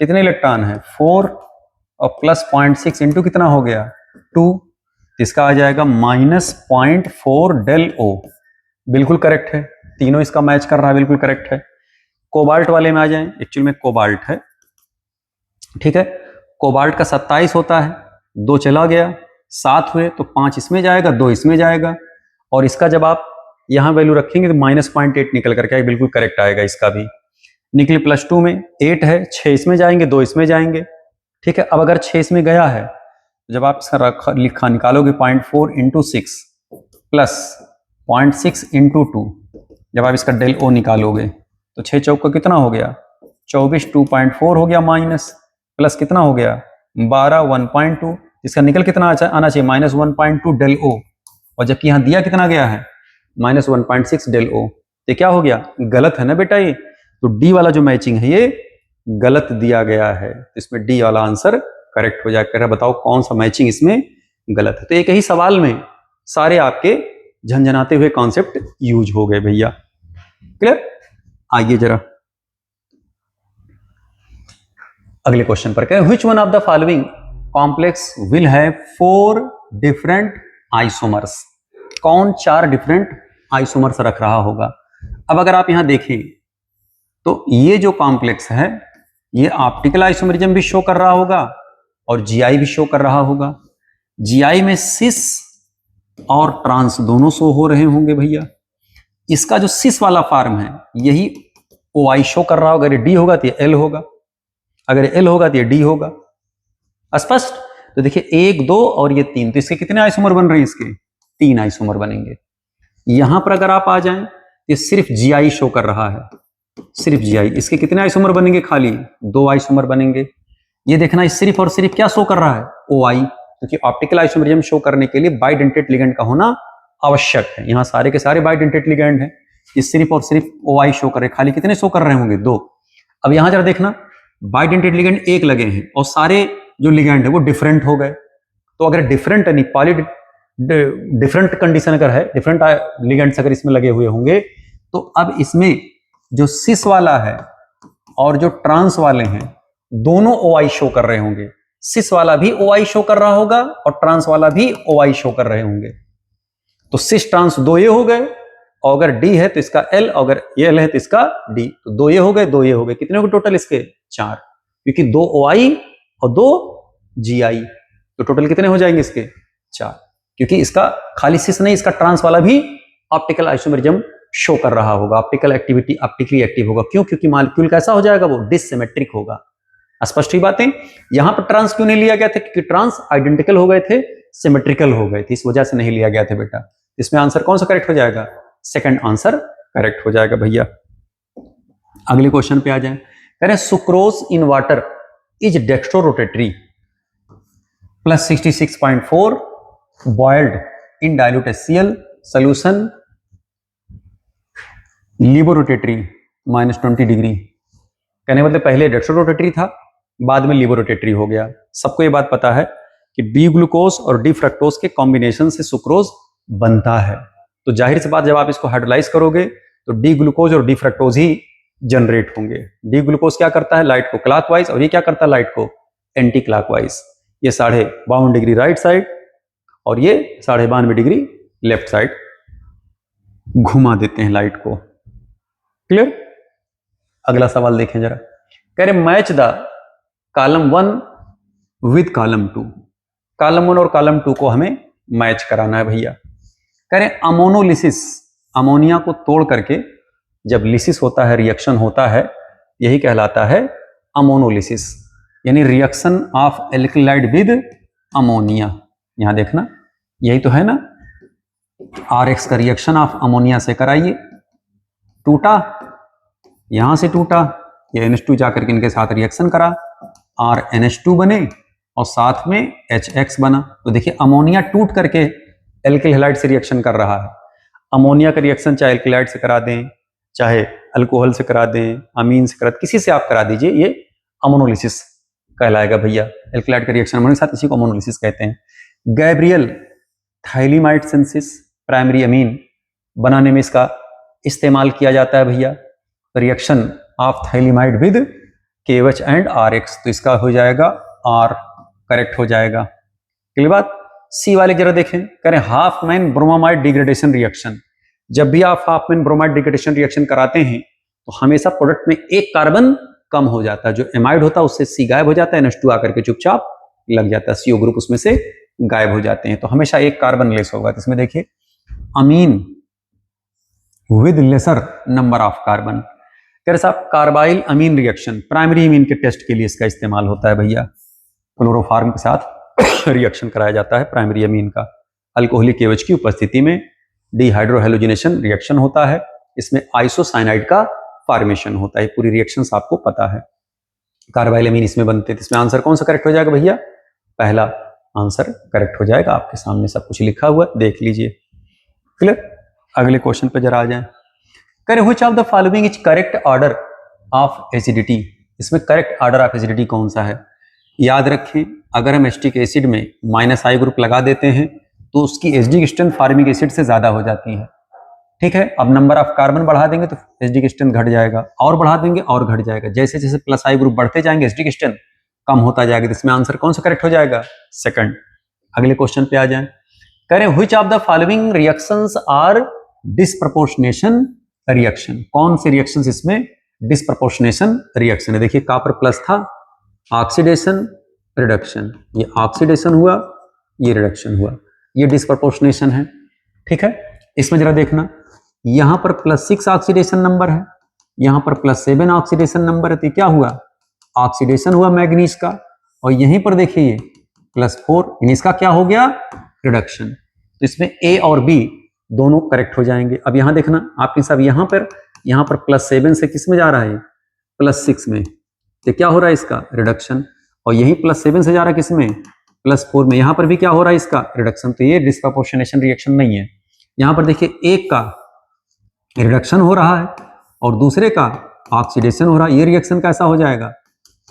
कितने इलेक्ट्रॉन है? 4, और प्लस 0.6 इंटू कितना हो गया? 2, इसका आ जाएगा -0.4 डेल O। बिल्कुल करेक्ट है, तीनों इसका मैच कर रहा है, बिल्कुल करेक्ट है। कोबाल्ट वाले में आ जाएं, एक्चुअल में कोबाल्ट है, ठीक है। कोबाल्ट का 27 होता है, 2 चला गया, 7 हुए तो 5 इसमें जाएगा, 2 इसमें जाएगा, और इसका जब आप यहाँ वैल्यू रखेंगे तो -0.8 निकल करके आएगा, बिल्कुल करेक्ट आएगा। इसका भी निकले +2 में 8 है, 6 इसमें जाएंगे, 2 इसमें जाएंगे। ठीक है, अब अगर 6 इसमें गया है तो जब आप इसका लिखा निकालोगे 0.4 × 6 प्लस 0.6 × 2, जब आप इसका डेल ओ निकालोगे तो 6 चौक का कितना हो गया 24, 2.4 हो गया माइनस, प्लस कितना हो गया 12, 1.2, इसका निकल कितना आना चाहिए -1.2 डेल ओ, और जबकि यहाँ दिया कितना गया है -1.6 डेल ओ, तो क्या हो गया गलत है ना बेटा ये। तो डी वाला जो मैचिंग है ये गलत दिया गया है, इसमें डी वाला आंसर करेक्ट हो जाएगा। बताओ कौन सा मैचिंग इसमें गलत है। तो एक ही सवाल में सारे आपके झंझनाते हुए कॉन्सेप्ट यूज हो गए भैया। क्लियर? आइए जरा अगले क्वेश्चन पर क्या है, which one of the following complex will have 4 different isomers. कौन 4 डिफरेंट आइसोमर्स रख रहा होगा। अब अगर आप यहां देखें तो ये जो कॉम्प्लेक्स है ये ऑप्टिकल आइसोमरिज्म भी शो कर रहा होगा और जीआई भी शो कर रहा होगा। जीआई में सिस और ट्रांस दोनों शो हो रहे होंगे भैया। इसका जो सिस वाला फॉर्म है यही ओआई शो कर रहा होगा। अगर डी होगा तो ये एल होगा, अगर एल होगा तो ये डी होगा। स्पष्ट? तो देखिए 1, 2 और ये 3, तो इसके कितने आइसोमर बन रहे हैं, इसके 3 आइसोमर बनेंगे। यहां पर अगर आप आ जाएं ये सिर्फ जीआई शो कर रहा है, सिर्फ जीआई। इसके कितने आइसोमर बनेंगे, खाली 2 आइसोमर बनेंगे। ये देखना सिर्फ और सिर्फ क्या शो कर रहा है, ओआई, क्योंकि ऑप्टिकल आइसोमरिज्म शो करने के लिए बाइडेंटेट लिगेंड का होना आवश्यक है। यहाँ सारे के सारे बाइडेंटेट लिगेंड हैं, ये सिर्फ और सिर्फ ओआई शो कर रहे, खाली कितने शो कर रहे होंगे, 2। अब यहां जरा देखना बाइडेंटेट लिगेंड 1 लगे हैं और सारे जो लिगेंड है वो डिफरेंट हो गए। तो अगर डिफरेंट यानी पॉली डिफरेंट कंडीशन अगर है, डिफरेंट लिगेंड्स अगर इसमें लगे हुए होंगे, तो अब इसमें जो सिस वाला है और जो ट्रांस वाले हैं दोनों ओआई शो कर रहे होंगे। सिस वाला भी ओआई शो कर रहा होगा और ट्रांस वाला भी ओआई शो कर रहे होंगे। तो सिस ट्रांस 2 ये हो गए, और अगर डी है तो इसका एल, अगर ये एल है तो इसका डी, तो 2 ये हो गए, 2 ये हो गए। कितने हो गए टोटल इसके 4, क्योंकि 2 ओआई और 2 जीआई, तो टोटल कितने हो जाएंगे इसके 4, क्योंकि इसका खाली सिस नहीं, इसका ट्रांस वाला भी ऑप्टिकल आइसोमरिज्म शो कर रहा होगा, ऑप्टिकल एक्टिविटी ऑप्टिकली एक्टिव होगा। क्यों? क्योंकि मॉलिक्यूल कैसा हो जाएगा, वो डिससिमेट्रिक होगा। स्पष्ट ही बातें। यहां पर ट्रांस क्यों नहीं लिया गया था, क्योंकि ट्रांस आइडेंटिकल हो गए थे, सिमेट्रिकल हो गए थे, इस वजह से नहीं लिया गया था बेटा। इसमें आंसर कौन सा करेक्ट हो जाएगा, सेकंड आंसर करेक्ट हो जाएगा भैया। अगले क्वेश्चन पे आ जाए, कह रहे sucrose in water is dextro rotatory +66.4 boiled in dilute HCl solution laevorotatory -20 degree. कहने मतलब पहले डेक्स्ट्रोरोटेटरी था, बाद में लिबोरोटेटरी हो गया। सबको ये बात पता है कि डी ग्लूकोज और डी फ्रक्टोज के कॉम्बिनेशन से सुक्रोज बनता है। तो जाहिर सी बात जब आप इसको हाइड्रोलाइज करोगे तो डी ग्लूकोज और डी फ्रक्टोज ही जनरेट होंगे। डी ग्लूकोज क्या करता है, लाइट को क्लॉकवाइज, और ये क्या करता है, लाइट को एंटी क्लॉकवाइज। ये 52.5 डिग्री राइट साइड और ये 92.5 डिग्री लेफ्ट साइड घुमा देते हैं लाइट को। क्लियर? अगला सवाल देखें जरा, कह रहे match the column 1 with column 2। Column 1 और कॉलम 2 को हमें मैच कराना है भैया। कह रहे अमोनोलिसिस, अमोनिया को तोड़ करके जब लिसिस होता है, रिएक्शन होता है, यही कहलाता है अमोनोलिसिस, यानी रिएक्शन ऑफ एल्कलाइड विद अमोनिया। यहां देखना यही तो है ना, RX का रिएक्शन ऑफ अमोनिया से कराइए, टूटा, यहां से टूटा, ये NH2 जाकर के इनके साथ रिएक्शन करा, RNH2 बने और साथ में HX बना। तो देखिए अमोनिया टूट करके एल्किल हैलाइड से रिएक्शन कर रहा है। अमोनिया का रिएक्शन चाहे एल्किलाइड से करा दें, चाहे अल्कोहल से करा दें, अमीन से करा दें, किसी से आप करा दीजिए, ये अमोनोलिसिस कहलाएगा भैया। एल्किलाइड का रिएक्शन अमोनिया के साथ, इसी को अमोनोलिसिस कहते हैं। Gabriel phthalimide synthesis primary amine बनाने में इसका इस्तेमाल किया जाता है भैया। Reaction of phthalimide with KOH and RX, तो इसका हो जाएगा R, करेक्ट हो जाएगा। क्लियर बात? सी वाले जरा देखें, कह रहे हाफमैन ब्रोमामाइड डिग्रेडेशन रिएक्शन। जब भी आप हाफमैन ब्रोमाइड डिग्रेडेशन रिएक्शन कराते हैं तो हमेशा प्रोडक्ट में एक कार्बन कम हो जाता है, जो एमाइड होता है उससे C गायब हो जाता है, NH2 आकर के चुपचाप लग जाता है, CO ग्रुप उसमें से गायब हो जाते हैं, तो हमेशा एक कार्बन लेस होगा। तो इसमें देखिए amine with lesser number of carbon. कह रहे साहब carbylamine reaction, primary amine के टेस्ट के लिए इसका इस्तेमाल होता है भैया। क्लोरोफार्म के साथ रिएक्शन कराया जाता है प्राइमरी अमीन का। अल्कोहलिक केवच की उपस्थिति में डिहाइड्रोहेलोजिनेशन रिएक्शन होता है, इसमें आइसोसाइनाइड का फॉर्मेशन होता है। पूरी रिएक्शंस आपको पता है। कार्बाइल अमीन इसमें बनते हैं। इसमें आंसर कौन सा करेक्ट हो जाएगा भैया? पहला आंसर करेक्ट हो जाएगा। आपके सामने सब कुछ लिखा हुआ देख लीजिए। क्लियर? अगले क्वेश्चन पे जरा आ जाए। करें which of the following is correct order of acidity. इसमें करेक्ट ऑर्डर ऑफ एसिडिटी कौन सा है? याद रखें, अगर हम एसिटिक एसिड में -I ग्रुप लगा देते हैं तो उसकी एसिडिक स्ट्रेंथ फॉर्मिक एसिड से ज्यादा हो जाती है। ठीक है, अब नंबर ऑफ कार्बन बढ़ा देंगे तो एसिडिक स्ट्रेंथ घट जाएगा, और बढ़ा देंगे और घट जाएगा। जैसे जैसे +I ग्रुप बढ़ते जाएंगे एसिडिक स्ट्रेंथ कम होता जाएगा। तो इसमें आंसर कौन सा करेक्ट हो जाएगा? सेकंड। अगले क्वेश्चन पे आ जाए। करें which of the following reactions are disproportionation reaction. कौन से रिएक्शंस इसमें डिस्प्रपोर्शनेशन रिएक्शन है? देखिए कॉपर प्लस था, ऑक्सीडेशन रिडक्शन, ये ऑक्सीडेशन हुआ, ये रिडक्शन हुआ, ये डिस्प्रपोर्शनेशन है। ठीक है, इसमें जरा देखना, यहां पर +6 ऑक्सीडेशन नंबर है, यहां पर +7 ऑक्सीडेशन नंबर है, तो क्या हुआ? ऑक्सीडेशन हुआ मैग्नीज का। और यहीं पर देखिए +4, इसका क्या हो गया? रिडक्शन। तो इसमें ए और बी दोनों करेक्ट हो जाएंगे। अब यहां देखना आपके साहब, यहां पर +7 से किस में जा रहा है? +6 में। तो क्या हो रहा है इसका? रिडक्शन। और यही +7 से जा रहा है किस में? +4 में। यहां पर भी क्या हो रहा है इसका? रिडक्शन। तो ये डिस्प्रपोर्शनेशन रिएक्शन नहीं है। यहां पर देखिए एक का रिडक्शन हो रहा है और दूसरे का ऑक्सीडेशन हो रहा है। ये रिएक्शन कैसा हो जाएगा?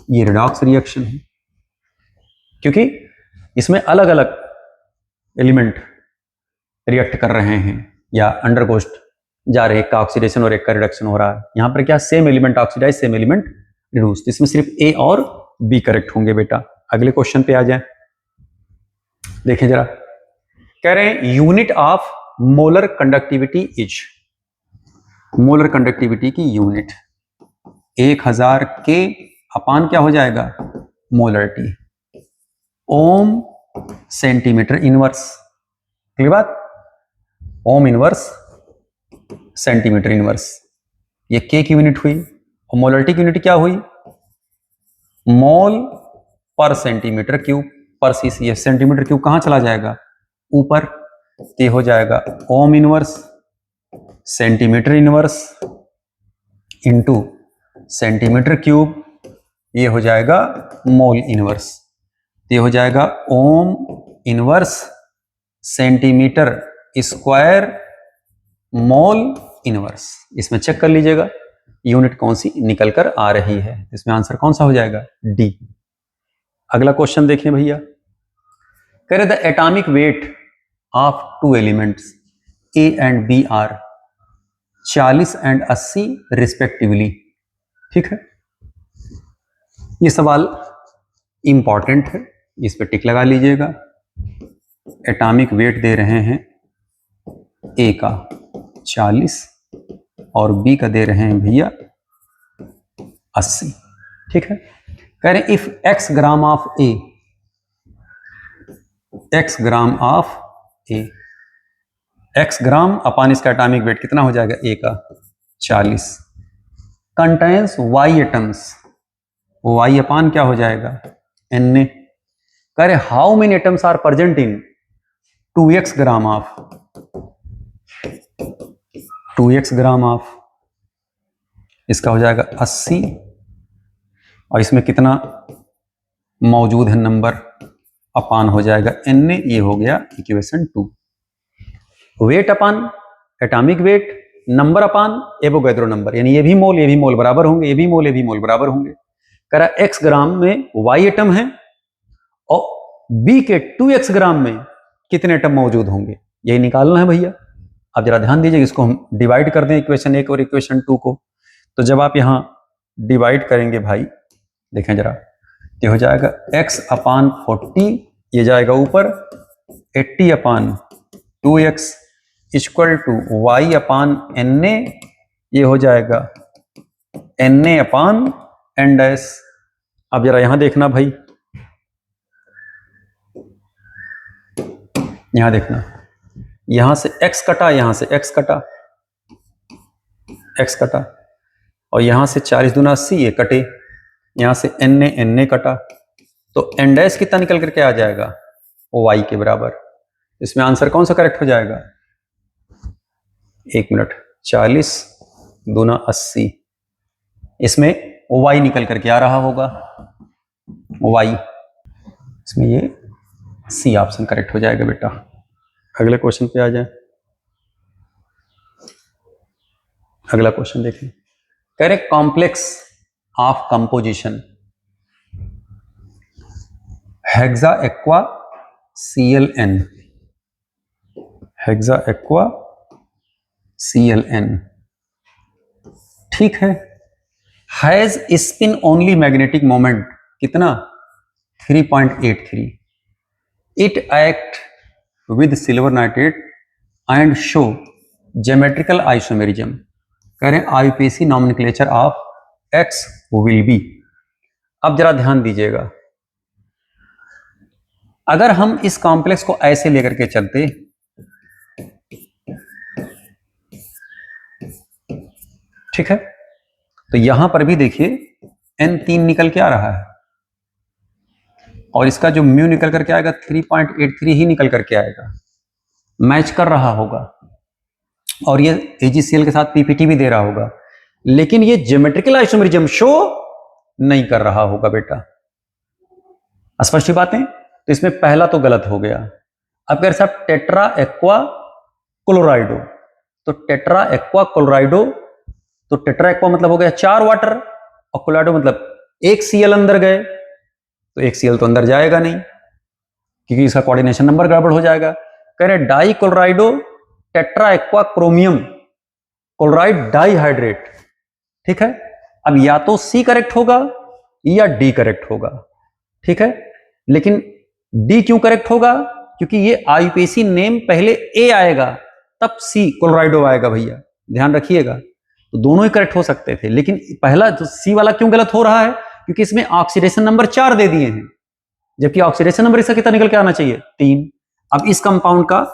ये रिडॉक्स रिएक्शन है, क्योंकि इसमें अलग अलग एलिमेंट रिएक्ट कर रहे हैं या अंडरगोस्ट जा रहे हैं। एक का ऑक्सीडेशन और एक का रिडक्शन हो रहा है। यहां पर क्या? Same element oxidise, same element reduce. तो इसमें सिर्फ ए और बी करेक्ट होंगे बेटा। अगले क्वेश्चन पे आ जाए, देखें जरा। कह रहे हैं unit of molar conductivity is. Molar conductivity की यूनिट 1000 के अपान क्या हो जाएगा? मोलरिटी, ओम सेंटीमीटर इनवर्स। क्लियर बात? ओम इनवर्स सेंटीमीटर इनवर्स, ये के की यूनिट हुई। और मोलरिटी की यूनिट क्या हुई? मोल पर सेंटीमीटर क्यूब पर सीसी। ये सेंटीमीटर क्यूब कहां चला जाएगा? ऊपर। ये हो जाएगा ohm inverse centimetre inverse into centimetre cube, ये हो जाएगा मोल इनवर्स। ये हो जाएगा ohm inverse centimetre square mole inverse. इसमें चेक कर लीजिएगा यूनिट कौन सी निकल कर आ रही है। इसमें आंसर कौन सा हो जाएगा? डी। अगला क्वेश्चन देखें भैया। कह रहे the atomic weight of 2 elements A and B are 40 एंड 80 रिस्पेक्टिवली। ठीक है, ये सवाल इंपॉर्टेंट है, इस पे टिक लगा लीजिएगा। एटॉमिक वेट दे रहे हैं ए का 40 और बी का दे रहे हैं भैया 80। ठीक है, कह रहे हैं if x gram of A, x gram of A, x gram upon इसका एटॉमिक वेट कितना हो जाएगा? ए का 40 contains y atoms, y upon क्या हो जाएगा? Na। कह रहे how many atoms are present in 2x gram of, 2x gram of, इसका हो जाएगा 80 और इसमें कितना मौजूद है नंबर अपान हो जाएगा Na। ये हो गया इक्वेशन 2। वेट अपान एटॉमिक वेट, नंबर अपान एवोगैड्रो नंबर, यानी ये भी मोल बराबर होंगे, ये भी मोल बराबर होंगे। कह रहा x ग्राम में y एटम है और b के 2x ग्राम में कितने एटम मौजूद होंगे, यही निकालना है भैया। अब जरा ध्यान दीजिए, इसको हम डिवाइड कर दें इक्वेशन 1 और इक्वेशन 2 को। तो जब आप यहां डिवाइड करेंगे भाई, देखें जरा, ये हो जाएगा x अपान 40, ये जाएगा ऊपर 80 upon 2x equal to y upon Na, ये हो जाएगा Na अपान n डैश। अब जरा यहां देखना भाई, यहां देखना, यहां से x कटा, यहां से x कटा, x कटा, और यहां से 40 दूना 80 ये कटे, यहां से n कटा, तो n डैश कितना निकल करके आ जाएगा, y के बराबर। इसमें आंसर कौन सा करेक्ट हो जाएगा, 1 मिनट, 40 दूना 80, इसमें y निकल करके आ रहा होगा, y, इसमें ये सी ऑप्शन करेक्ट हो जाएगा बेटा। अगले क्वेश्चन पे आ जाए। अगला क्वेश्चन देखें, कह रहे complex of composition hexa aqua ClN, hexa aqua ClN, ठीक है, has spin only magnetic moment कितना, 3.83, it act with silver nitrate and show geometrical isomerism. कह रहे हैं IPC nomenclature of x will be. अब जरा ध्यान दीजिएगा, अगर हम इस कॉम्प्लेक्स को ऐसे लेकर के चलते, ठीक है, तो यहां पर भी देखिए n3 निकल के आ रहा है, और इसका जो म्यू निकल करके आएगा 3.83 ही निकल करके आएगा, मैच कर रहा होगा, और ये AgCl के साथ पीपीटी भी दे रहा होगा, लेकिन ये ज्योमेट्रिकल आइसोमेरिज्म शो नहीं कर रहा होगा बेटा। स्पष्ट बात है, तो इसमें पहला तो गलत हो गया। अब अगर साहब टेट्रा एक्वा क्लोराइडो, तो टेट्रा एक्वा क्लोराइडो, तो टेट्रा एक्वा मतलब हो गया 4 वाटर, और क्लोराइडो मतलब 1 Cl अंदर गए, तो 1 Cl तो अंदर जाएगा नहीं, क्योंकि इसका कोऑर्डिनेशन नंबर गड़बड़ हो जाएगा। कह रहे dichlorido tetraaqua chromium chloride dihydrate, ठीक है। अब या तो सी करेक्ट होगा या डी करेक्ट होगा, ठीक है, लेकिन डी क्यों करेक्ट होगा, क्योंकि ये आईपीसी नेम पहले ए आएगा तब सी क्लोराइडो आएगा भैया, ध्यान रखिएगा। तो दोनों ही करेक्ट हो सकते थे, लेकिन पहला जो सी वाला क्यों गलत हो रहा है, क्योंकि इसमें ऑक्सीडेशन नंबर 4 दे दिए हैं, जबकि ऑक्सीडेशन नंबर इसका कितना निकल के आना चाहिए, 3। अब इस कंपाउंड का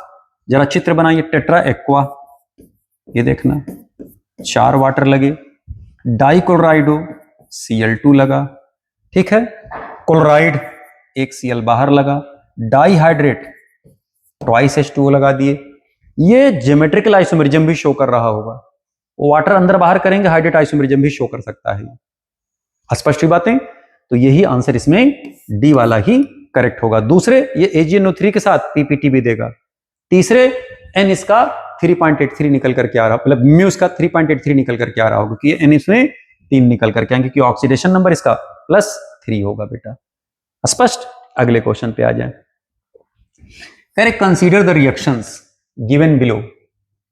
जरा चित्र बनाइए, टेट्रा एक्वा, ये देखना 4 वाटर लगे, डाई क्लोराइडो Cl2 लगा, ठीक है, क्लोराइड 1 Cl बाहर लगा, डाईहाइड्रेट ट्वाइस H2O लगा दिए। ये ज्योमेट्रिकल आइसोमेरिज्म भी शो कर रहा होगा, वाटर अंदर बाहर करेंगे, हाइड्रेट आइसोमेरिज्म भी शो कर सकता है। स्पष्ट बातें, तो यही आंसर इसमें डी वाला ही करेक्ट होगा। दूसरे ये AgNO3 के साथ पीपीटी भी देगा। तीसरे n इसका 3.83 निकल करके आ रहा, मतलब म्यू इसका 3.83 निकल करके आ रहा होगा, क्योंकि n इसमें 3 निकल करके आएंगे, क्योंकि ऑक्सीडेशन नंबर इसका +3 होगा बेटा। स्पष्ट। अगले क्वेश्चन पे आ जाए, कह रहे consider the reactions given below.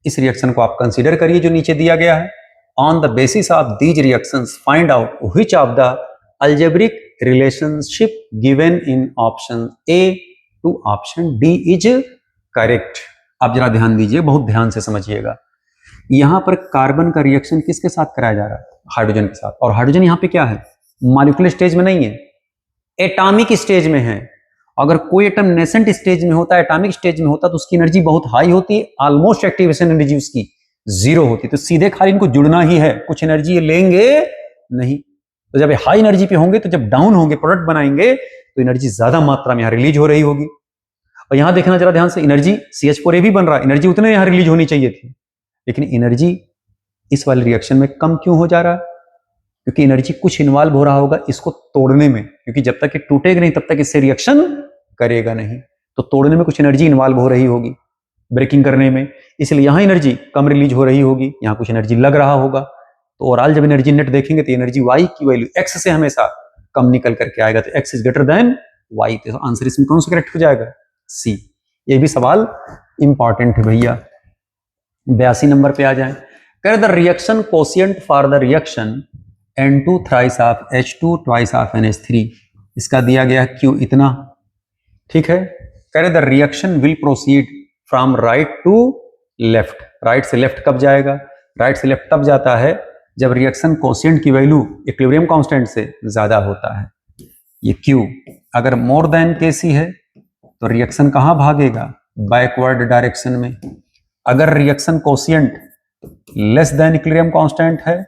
इस रिएक्शन को आप कंसीडर करिए जो नीचे दिया गया है। On the basis of these reactions find out which of the algebraic relationship given in option A to option D is correct. आप जरा ध्यान दीजिए, बहुत ध्यान से समझिएगा। यहां पर कार्बन का रिएक्शन किसके साथ कराया जा रहा है, हाइड्रोजन के साथ, और हाइड्रोजन यहां पे क्या है, मॉलिक्यूलर स्टेज में नहीं है, एटॉमिक स्टेज में है। अगर कोई एटम नेसेंट स्टेज में होता है, एटॉमिक स्टेज में होता, तो उसकी एनर्जी बहुत हाई होती है, ऑलमोस्ट एक्टिवेशन एनर्जी उसकी 0 होती, तो सीधे खाली इनको जुड़ना ही है, कुछ एनर्जी ये लेंगे नहीं। तो जब हाई एनर्जी पे होंगे, तो जब डाउन होंगे, प्रोडक्ट बनाएंगे, तो एनर्जी ज्यादा मात्रा में यहां रिलीज हो रही होगी। और यहां देखना जरा ध्यान से, एनर्जी CH4A भी बन रहा है, एनर्जी उतने यहां रिलीज होनी चाहिए थी, लेकिन एनर्जी इस वाले रिएक्शन में कम क्यों हो जा रहा है, क्योंकि एनर्जी कुछ इन्वॉल्व हो रहा होगा इसको तोड़ने में, क्योंकि जब तक ये टूटेगा नहीं तब तक इससे रिएक्शन करेगा नहीं, तो तोड़ने में कुछ एनर्जी इन्वॉल्व हो रही होगी, ब्रेकिंग करने में, इसलिए यहां एनर्जी कम रिलीज हो रही होगी, यहां कुछ एनर्जी लग रहा होगा। तो ओवरऑल जब एनर्जी नेट देखेंगे तो एनर्जी y की वैल्यू x से हमेशा कम निकल करके आएगा, तो x is greater than y, तो आंसर इसमें कौन सा करेक्ट हो जाएगा, C। ये भी सवाल इंपॉर्टेंट है भैया। 82 नंबर पे आ जाए, कर the reaction quotient for the reaction N2 thrice of H2 twice of NH3, इसका दिया गया Q इतना, ठीक है। करे the reaction will proceed from right to left, right से लेफ्ट कब जाएगा, राइट से लेफ्ट तब जाता है जब रिएक्शन कोशिएंट की वैल्यू इक्विलिब्रियम कांस्टेंट से ज्यादा होता है। ये Q अगर मोर देन Kc है तो रिएक्शन कहां भागेगा, बैकवर्ड डायरेक्शन में। अगर reaction quotient less than equilibrium constant है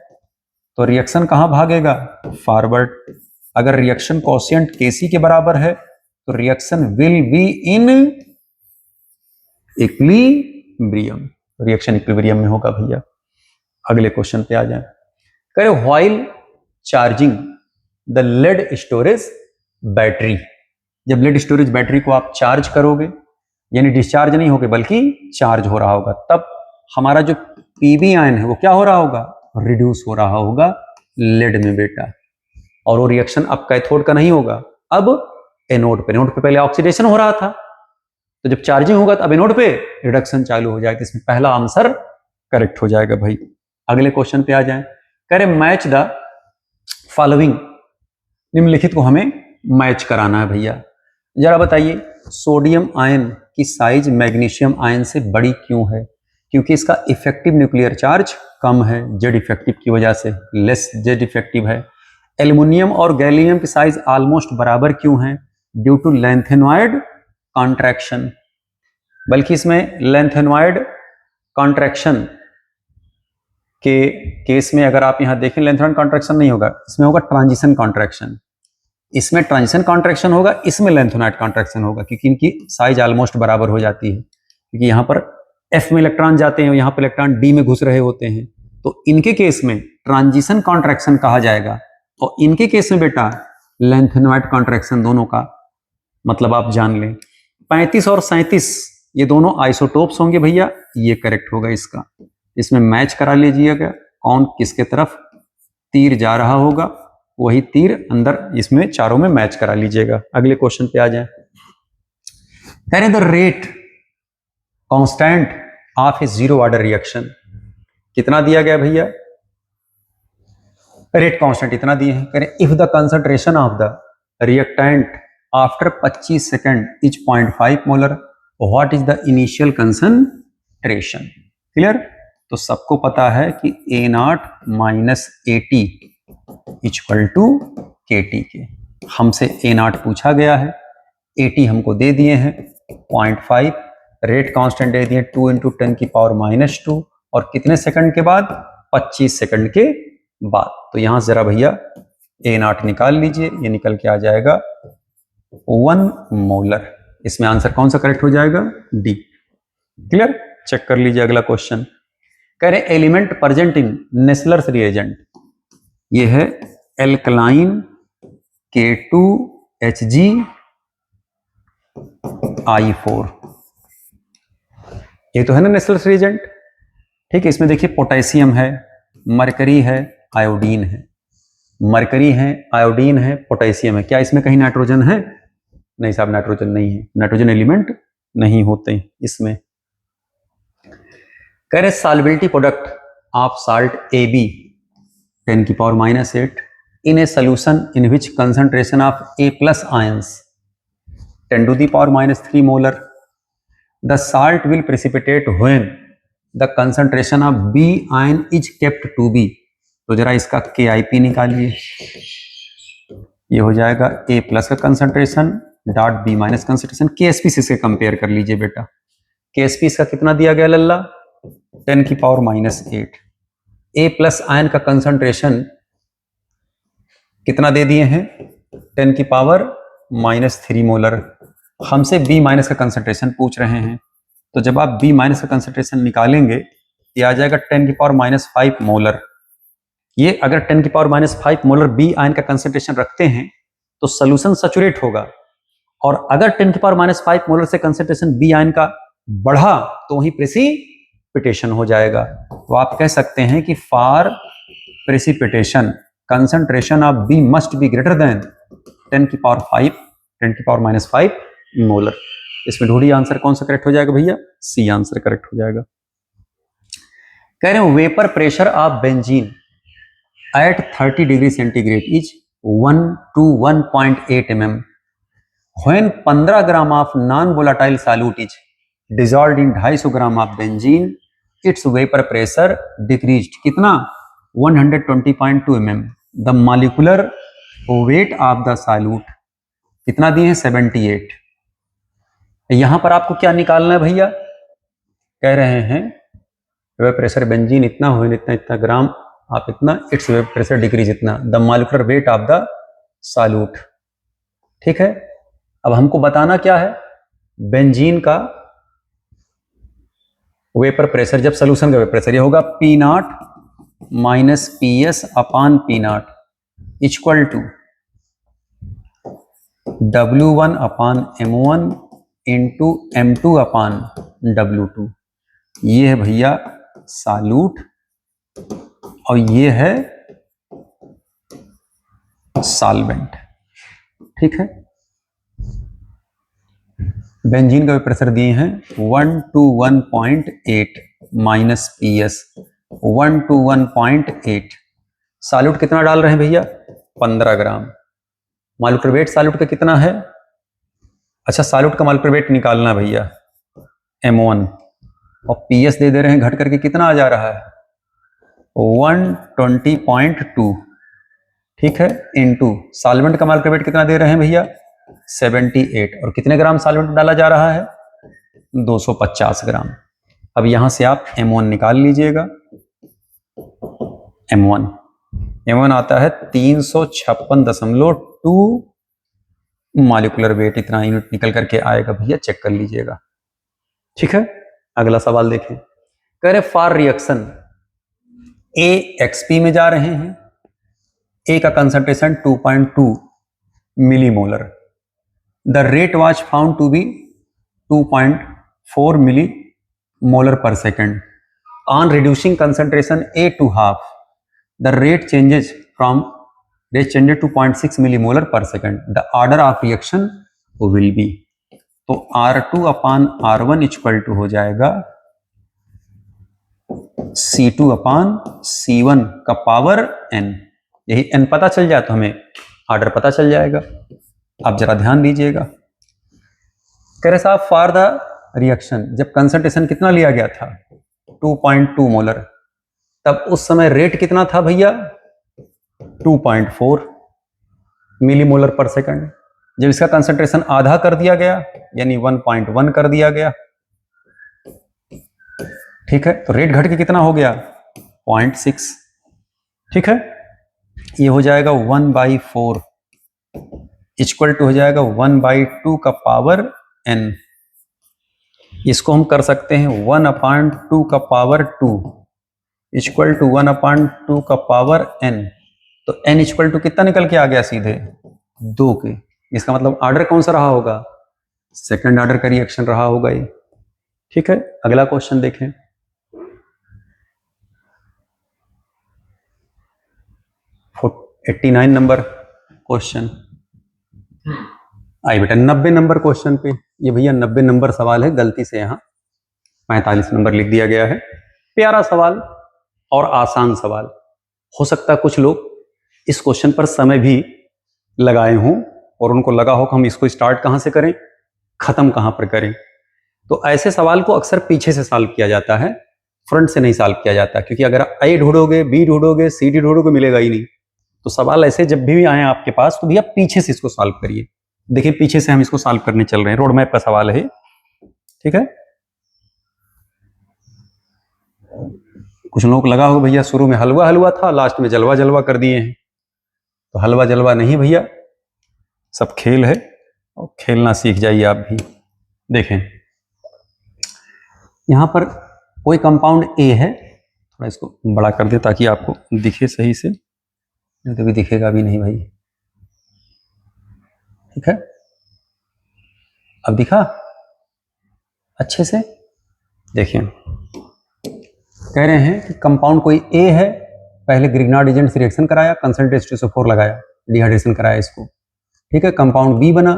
तो रिएक्शन कहां भागेगा, फॉरवर्ड। अगर रिएक्शन कोएफिशिएंट Kc के बराबर है तो reaction will be in equilibrium, reaction equilibrium में होगा भैया। अगले क्वेश्चन पे आ जाए। कह रहे while charging the lead storage battery, जब लेड स्टोरेज बैटरी को आप चार्ज करोगे, यानी डिस्चार्ज नहीं होगे बल्कि चार्ज हो रहा होगा, तब हमारा जो पीबी आयन है वो क्या हो रहा होगा, रिड्यूस हो रहा होगा लेड में बेटा। और वो रिएक्शन अब कैथोड का नहीं होगा, अब एनोड पे। एनोड पे पहले ऑक्सीडेशन हो रहा था, तो जब चार्जिंग होगा तो अब एनोड पे रिडक्शन चालू हो जाएगा। इसमें पहला आंसर करेक्ट हो जाएगा भाई। अगले क्वेश्चन पे आ जाए। कह रहे मैच द फॉलोइंग, निम्नलिखित को हमें मैच कराना है भैया। जरा बताइए सोडियम आयन की साइज मैग्नीशियम आयन से बड़ी क्यों है, क्योंकि इसका इफेक्टिव न्यूक्लियर चार्ज कम है, जेड इफेक्टिव की वजह से लेस जेड इफेक्टिव है। एल्युमिनियम और गैलियम की साइज ऑलमोस्ट बराबर क्यों है, ड्यू टू लेंथेनॉइड कॉन्ट्रैक्शन। बल्कि इसमें लेंथेनॉइड कॉन्ट्रैक्शन के केस में अगर आप यहां देखें लेंथेनॉइड कॉन्ट्रैक्शन नहीं होगा, इसमें होगा ट्रांजिशन कॉन्ट्रैक्शन। इसमें ट्रांजिशन कॉन्ट्रैक्शन होगा, इसमें लेंथेनॉइड कॉन्ट्रैक्शन होगा, क्योंकि इनकी साइज ऑलमोस्ट बराबर हो जाती है। क्योंकि यहां पर एफ में इलेक्ट्रॉन जाते हैं, यहां पर इलेक्ट्रॉन डी में घुस रहे होते हैं, तो इनके केस में ट्रांजिशन कॉन्ट्रैक्शन कहा जाएगा, और इनके केस में बेटा लेंथेनॉइड कॉन्ट्रैक्शन। दोनों का मतलब आप जान लें। 35 और 37 ये दोनों आइसोटोप्स होंगे भैया, ये करेक्ट होगा इसका। इसमें मैच करा लीजिएगा कौन किसके तरफ तीर जा रहा होगा, वही तीर अंदर इसमें चारों में मैच करा लीजिएगा। अगले क्वेश्चन पे आ जाए। कह रहे the rate constant of A zero order reaction, कितना दिया गया भैया, रेट कांस्टेंट इतना दिए हैं। कह रहे if the concentration of the reactant after 25 second is 0.5 molar, what is the initial concentration. Clear. तो सबको पता है कि A0 minus AT equal to KT के। हमसे A0 पूछा गया है, AT हमको दे दिए हैं 0.5, रेट कांस्टेंट दे दिए 2 × 10⁻², और कितने सेकंड के बाद, 25 सेकंड के बाद। तो यहां से जरा भैया A0 निकाल लीजिए, ये निकल के आ जाएगा 1 मोलर। इसमें आंसर कौन सा करेक्ट हो जाएगा, डी। क्लियर। चेक कर लीजिए अगला क्वेश्चन। कह रहे element present in Nessler's reagent, ये है एल्कलाइन K2HgI4, ये तो है ना नेस्लर्स रिएजेंट। ठीक है, इसमें देखिए पोटेशियम है, मरकरी है, आयोडीन है। मरकरी है, आयोडीन है, पोटेशियम है। क्या इसमें कहीं नाइट्रोजन है, नहीं साहब नाइट्रोजन नहीं है, नाइट्रोजन एलिमेंट नहीं होते इसमें। कह रहे solubility product of salt AB 10⁻⁸ in a solution in which concentration of A+ ions 10⁻³ molar, the salt will precipitate when the concentration of B ion is kept to be। तो जरा इसका KIP निकालिए, ये हो जाएगा A+ का concentration dot B- concentration. KSP से इसे कंपेयर कर लीजिए बेटा। KSP इसका कितना दिया गया लल्ला, 10⁻⁸। A+ आयन का कंसंट्रेशन कितना दे दिए हैं, 10⁻³ मोलर। हमसे B- का कंसंट्रेशन पूछ रहे हैं, तो जब आप B- का कंसंट्रेशन निकालेंगे ये आ जाएगा 10⁻⁵ मोलर। ये अगर 10⁻⁵ मोलर B आयन का कंसंट्रेशन रखते हैं तो सोल्यूशन सैचुरेट होगा, और अगर 10⁻⁵ मोलर से कंसंट्रेशन B आयन का बढ़ा तो वही प्रेसिपिटेशन हो जाएगा। तो आप कह सकते हैं कि for precipitation concentration of B must be greater than 10⁻⁵ molar. इसमें ढूंढिए आंसर कौन सा करेक्ट हो जाएगा भैया, सी आंसर करेक्ट हो जाएगा। कह रहे हैं vapour pressure of benzene at 30 degree centigrade is 1 to 1.8 mm when 15 gram of non volatile solute is dissolved in 250 gram of benzene, its vapour pressure decreased कितना, 120.2 mm। The molecular weight of the solute कितना दिए हैं, 78। यहां पर आपको क्या निकालना है भैया, कह रहे हैं वेपर प्रेशर बेंजीन इतना हो, इतना इतना ग्राम, आप इतना, इट्स वेपर प्रेशर डिक्रीज इतना, the molecular weight of the solute. ठीक है, अब हमको बताना क्या है, बेंजीन का वेपर प्रेशर, जब सोल्यूशन का वेपर प्रेशर ये होगा P naught minus P S upon P naught equal to W1 upon M1 into M2 upon W2। ये है भैया सॉल्यूट और ये है सॉल्वेंट। ठीक है, बेंजीन का प्रेशर दिए हैं 1 to 1.8 minus P S 1 to 1.8। Solute कितना डाल रहे हैं भैया, 15 ग्राम। मॉलिक्यूलर वेट सॉल्यूट का कितना है, अच्छा सॉल्यूट का मॉलिक्यूलर वेट निकालना भैया M1 और पी एस दे दे रहे हैं घट करके कितना आ जा रहा है 120.2। ठीक है, इनटू सॉल्वेंट का मॉलिक्यूलर वेट कितना दे रहे हैं भैया 78 और कितने ग्राम सॉल्वेंट डाला जा रहा है 250 ग्राम। अब यहां से आप M1 निकाल लीजिएगा। M1 आता है 356.2 मॉलिक्यूलर वेट, इतना यूनिट निकल करके आएगा भैया, चेक कर लीजिएगा। ठीक है, अगला सवाल देखें, कह रहे फॉर रिएक्शन ए एक्सपी में जा रहे हैं, ए का concentration 2.2 millimolar, the rate was found to be 2.4 millimolar per second, on reducing concentration A to half the rate changes to 0.6 millimolar per second, the order of reaction will be. तो R2 upon R1 equal to हो जाएगा C2 अपॉन C1 का पावर n। यही n पता चल जाए तो हमें ऑर्डर पता चल जाएगा। आप जरा ध्यान दीजिएगा, कह रहे साहब फॉर द रिएक्शन, जब कंसंट्रेशन कितना लिया गया था 2.2 मोलर, तब उस समय रेट कितना था भैया 2.4 मिलीमोलर पर सेकंड। जब इसका कंसंट्रेशन आधा कर दिया गया यानी 1.1 कर दिया गया, ठीक है, तो रेट घट के कितना हो गया 0.6। ठीक है, ये हो जाएगा 1/4 इक्वल टू हो जाएगा 1/2 का पावर n। इसको हम कर सकते हैं 1/2 का पावर 2 इक्वल टू 1/2 का पावर n। तो n इक्वल टू कितना निकल के आ गया सीधे 2 के। इसका मतलब ऑर्डर कौन सा रहा होगा, सेकंड ऑर्डर का रिएक्शन रहा होगा ये। ठीक है, अगला क्वेश्चन देखें, for 89 नंबर क्वेश्चन। आई बेटा 90 नंबर क्वेश्चन पे, ये भैया 90 नंबर सवाल है, गलती से यहाँ 45 नंबर लिख दिया गया है। प्यारा सवाल और आसान सवाल, हो सकता है कुछ लोग इस क्वेश्चन पर समय भी लगाए हों और उनको लगा हो कि हम इसको स्टार्ट कहाँ से करें खत्म कहाँ पर करें। तो ऐसे सवाल को अक्सर पीछे से सॉल्व किया जाता है, फ्रंट से नहीं सॉल्व किया जाता, क्योंकि अगर ए ढूंढोगे बी ढूंढोगे सी डी ढूंढोगे मिलेगा ही नहीं। तो सवाल ऐसे जब भी आए आपके पास तो भैया पीछे से इसको सॉल्व करिए। देखिए पीछे से हम इसको सॉल्व करने चल रहे हैं, रोड मैप का सवाल है। ठीक है, कुछ लोग लगा हो भैया शुरू में हलवा हलवा था, लास्ट में जलवा जलवा कर दिए हैं। तो हलवा जलवा नहीं भैया, सब खेल है और खेलना सीख जाइए आप भी। देखें यहां पर कोई कंपाउंड ए है, थोड़ा इसको बड़ा कर दे ताकि आपको दिखे सही से, नहीं तो भी दिखेगा भी नहीं भाई। ठीक है, अब दिखा अच्छे से। देखिए कह रहे हैं कि कंपाउंड कोई ए है, पहले ग्रिग्नार्ड एजेंट से रिएक्शन कराया, कंसंट्रेट H2SO4 लगाया, डिहाइड्रेशन कराया इसको। ठीक है, कंपाउंड बी बना,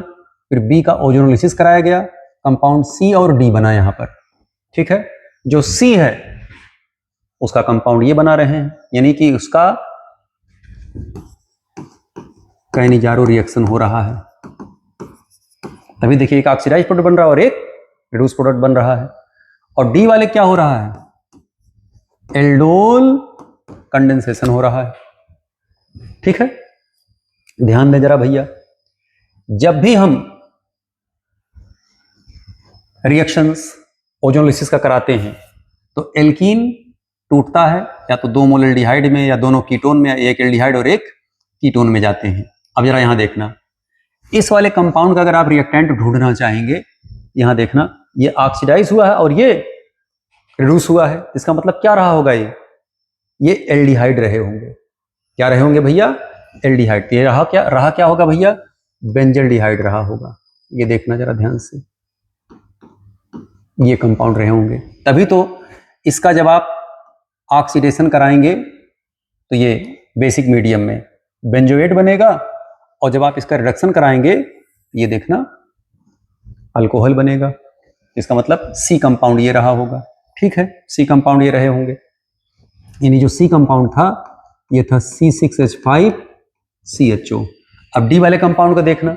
फिर बी का ओजोनोलिसिस कराया गया, कंपाउंड सी और डी बना यहां पर। ठीक है, जो सी है उसका कंपाउंड ये बना रहे हैं, यानी कि उसका कैनिजारो रिएक्शन हो रहा है। तभी देखिए एक ऑक्सीडाइज प्रोडक्ट बन रहा है और एक रिड्यूस प्रोडक्ट बन रहा है। और डी वाले क्या हो रहा है, एल्डोल कंडेंसेशन हो रहा है। ठीक है, ध्यान दें जरा भैया, जब भी हम रिएक्शंस ओजोनोलिसिस का कराते हैं तो एल्कीन टूटता है, या तो 2 मोल एल्डिहाइड में, या दोनों कीटोन में, एक एल्डिहाइड और एक कीटोन में जाते हैं। अब जरा यहाँ देखना, इस वाले कंपाउंड का अगर आप रिएक्टेंट ढूंढना चाहेंगे, यहाँ देखना, ये ऑक्सीडाइज हुआ है और ये रिड्यूस हुआ है। इसका मतलब क्या रहा होगा, ये एल्डिहाइड रहे होंगे। क्या रहे होंगे भैया, एल्डिहाइड। ये रहा क्या होगा भैया, बेंजल्डिहाइड रहा होगा। ये देखना जरा ध्यान से, ये कंपाउंड रहे होंगे। तभी तो इसका जब आप ऑक्सीडेशन कराएंगे तो ये बेसिक मीडियम में बेंजोएट बनेगा, और जब आप इसका रिडक्शन कराएंगे ये देखना अल्कोहल बनेगा। इसका मतलब सी कंपाउंड ये रहा होगा। ठीक है, सी कंपाउंड ये रहे होंगे। यानी जो सी कंपाउंड था ये था C6H5CHO। अब डी वाले कंपाउंड को देखना,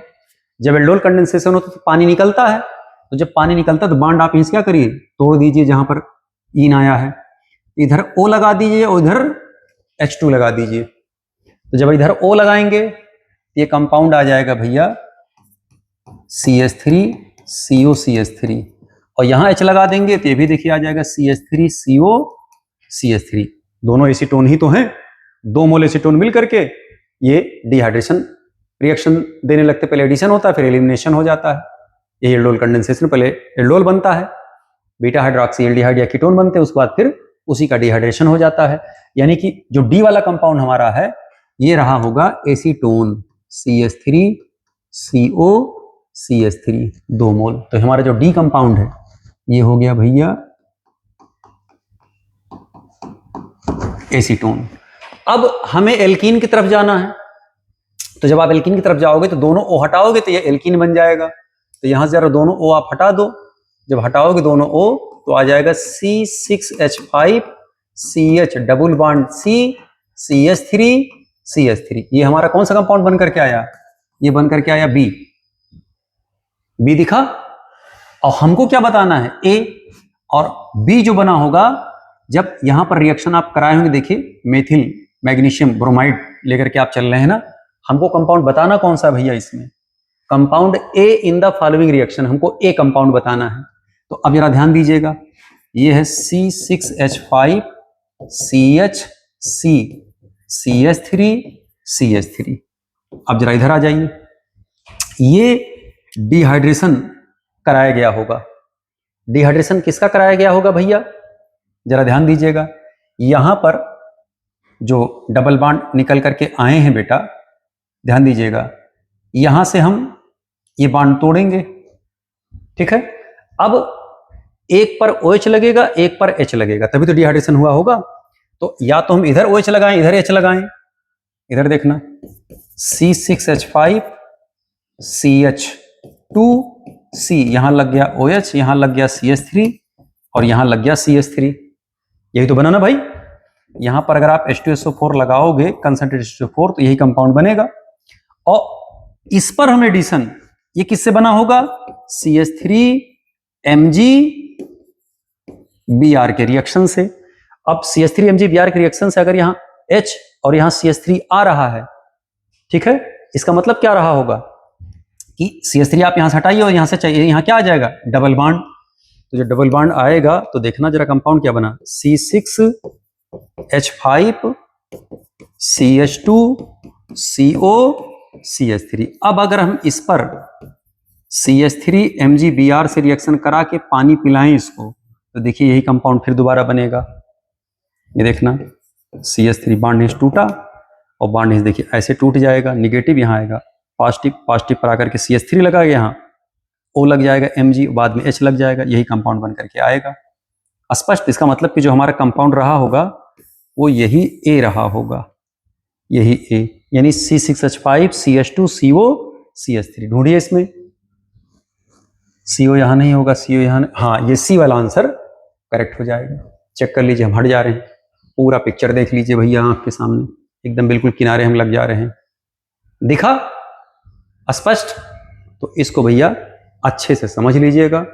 जब एल्डोल कंडेंसेशन होता है तो पानी निकलता है, तो जब पानी निकलता है तो बांड आप इसे क्या करिए, तोड़ दीजिए। जहां पर इन आया है इधर O लगा दीजिए और इधर H2 लगा दीजिए। तो जब इधर O लगाएंगे ये कंपाउंड आ जाएगा भैया CH3COCH3, और यहां H लगा देंगे तो ये भी देखिए आ जाएगा CH3COCH3। दोनों एसीटोन ही तो हैं, 2 मोल एसीटोन मिल करके ये डिहाइड्रेशन रिएक्शन देने लगते। पहले एडिशन होता है, फिर एलिमिनेशन हो जाता है। ये एल्डोल कंडेंसेशन, पहले एल्डोल बनता है, बीटा हाइड्रोक्सी एल्डिहाइड या कीटोन बनते हैं, उसके बाद फिर उसी का डिहाइड्रेशन हो जाता है। यानी कि जो डी वाला कंपाउंड हमारा है ये रहा होगा एसीटोन CH3COCH3 2 मोल। तो हमारा जो डी कंपाउंड है ये हो गया भैया एसीटोन। अब हमें एल्कीन की तरफ जाना है, तो जब आप एल्कीन की तरफ जाओगे तो दोनों O हटाओगे तो ये एल्कीन बन जाएगा। तो यहां से जरा दोनों O आप हटा दो, जब हटाओगे दोनों O तो आ जाएगा C6H5CH double bond C CH3CH3। ये हमारा कौन सा कंपाउंड बन करके आया, ये बन करके आया B दिखा। और हमको क्या बताना है, A और B जो बना होगा जब यहां पर रिएक्शन आप कराए होंगे। देखिए मेथिल मैग्नीशियम ब्रोमाइड लेकर के आप चल रहे हैं ना, हमको कंपाउंड बताना कौन सा भैया, इसमें compound A in the following reaction, हमको A कंपाउंड बताना है। तो अब जरा ध्यान दीजिएगा, ये है C6H5CHC CH3CH3। अब जरा इधर आ जाइए, ये डिहाइड्रेशन कराया गया होगा। डिहाइड्रेशन किसका कराया गया होगा भैया, जरा ध्यान दीजिएगा। यहां पर जो डबल बॉन्ड निकल करके आए हैं बेटा, ध्यान दीजिएगा, यहां से हम ये बॉन्ड तोड़ेंगे। ठीक है, अब एक पर OH लगेगा, एक पर H लगेगा, तभी तो डिहाइड्रेशन हुआ होगा। तो या तो हम इधर OH लगाएं, इधर H लगाएं। इधर देखना C6H5CH2C, यहां लग गया OH, यहां लग गया CH3 और यहां लग गया CH3। यही तो बना ना भाई। यहां पर अगर आप H2SO4 लगाओगे कंसंट्रेटेड H2SO4 तो यही कंपाउंड बनेगा। और इस पर हम एडिशन, ये किससे बना होगा, CH3MgBr के रिएक्शन से। अब CH3MgBr के रिएक्शन से अगर यहां H और यहां CH3 आ रहा है, ठीक है, इसका मतलब क्या रहा होगा कि CH3 आप यहां से हटाइए और यहां से चाहिए, यहां क्या आ जाएगा, डबल बॉन्ड। तो जो डबल बॉन्ड आएगा तो देखना जरा कंपाउंड क्या बना, C6H5CH2COCH3। अब अगर हम इस पर CH3MgBr से रिएक्शन करा के पानी पिलाएं इसको, तो देखिए यही कंपाउंड फिर दोबारा बनेगा। ये देखना CH3 बॉन्ड टूटा और बॉन्ड देखिए ऐसे टूट जाएगा, निगेटिव यहाँ आएगा, पॉजिटिव पर आकर के CH3 लगा के यहाँ O लग जाएगा Mg, बाद में H लग जाएगा, यही कंपाउंड बन करके आएगा। स्पष्ट, इसका मतलब कि जो हमारा कंपाउंड रहा होगा वो यही A रहा होगा, यही A, यानी C6H5CH2COCH3। ढूंढिए इसमें, CO यहां नहीं होगा, CO यहां, हाँ ये C वाला आंसर करेक्ट हो जाएगा। चेक कर लीजिए, हम हट जा रहे हैं, पूरा पिक्चर देख लीजिए भैया आंख के सामने, एकदम बिल्कुल किनारे हम लग जा रहे हैं। दिखा स्पष्ट? तो इसको भैया अच्छे से समझ लीजिएगा।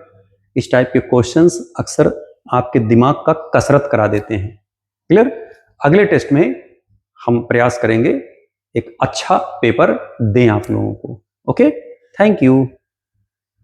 इस टाइप के क्वेश्चंस अक्सर आपके दिमाग का कसरत करा देते हैं। क्लियर? अगले टेस्ट में हम प्रयास करेंगे एक अच्छा पेपर दें आप लोगों को। Okay, thank you.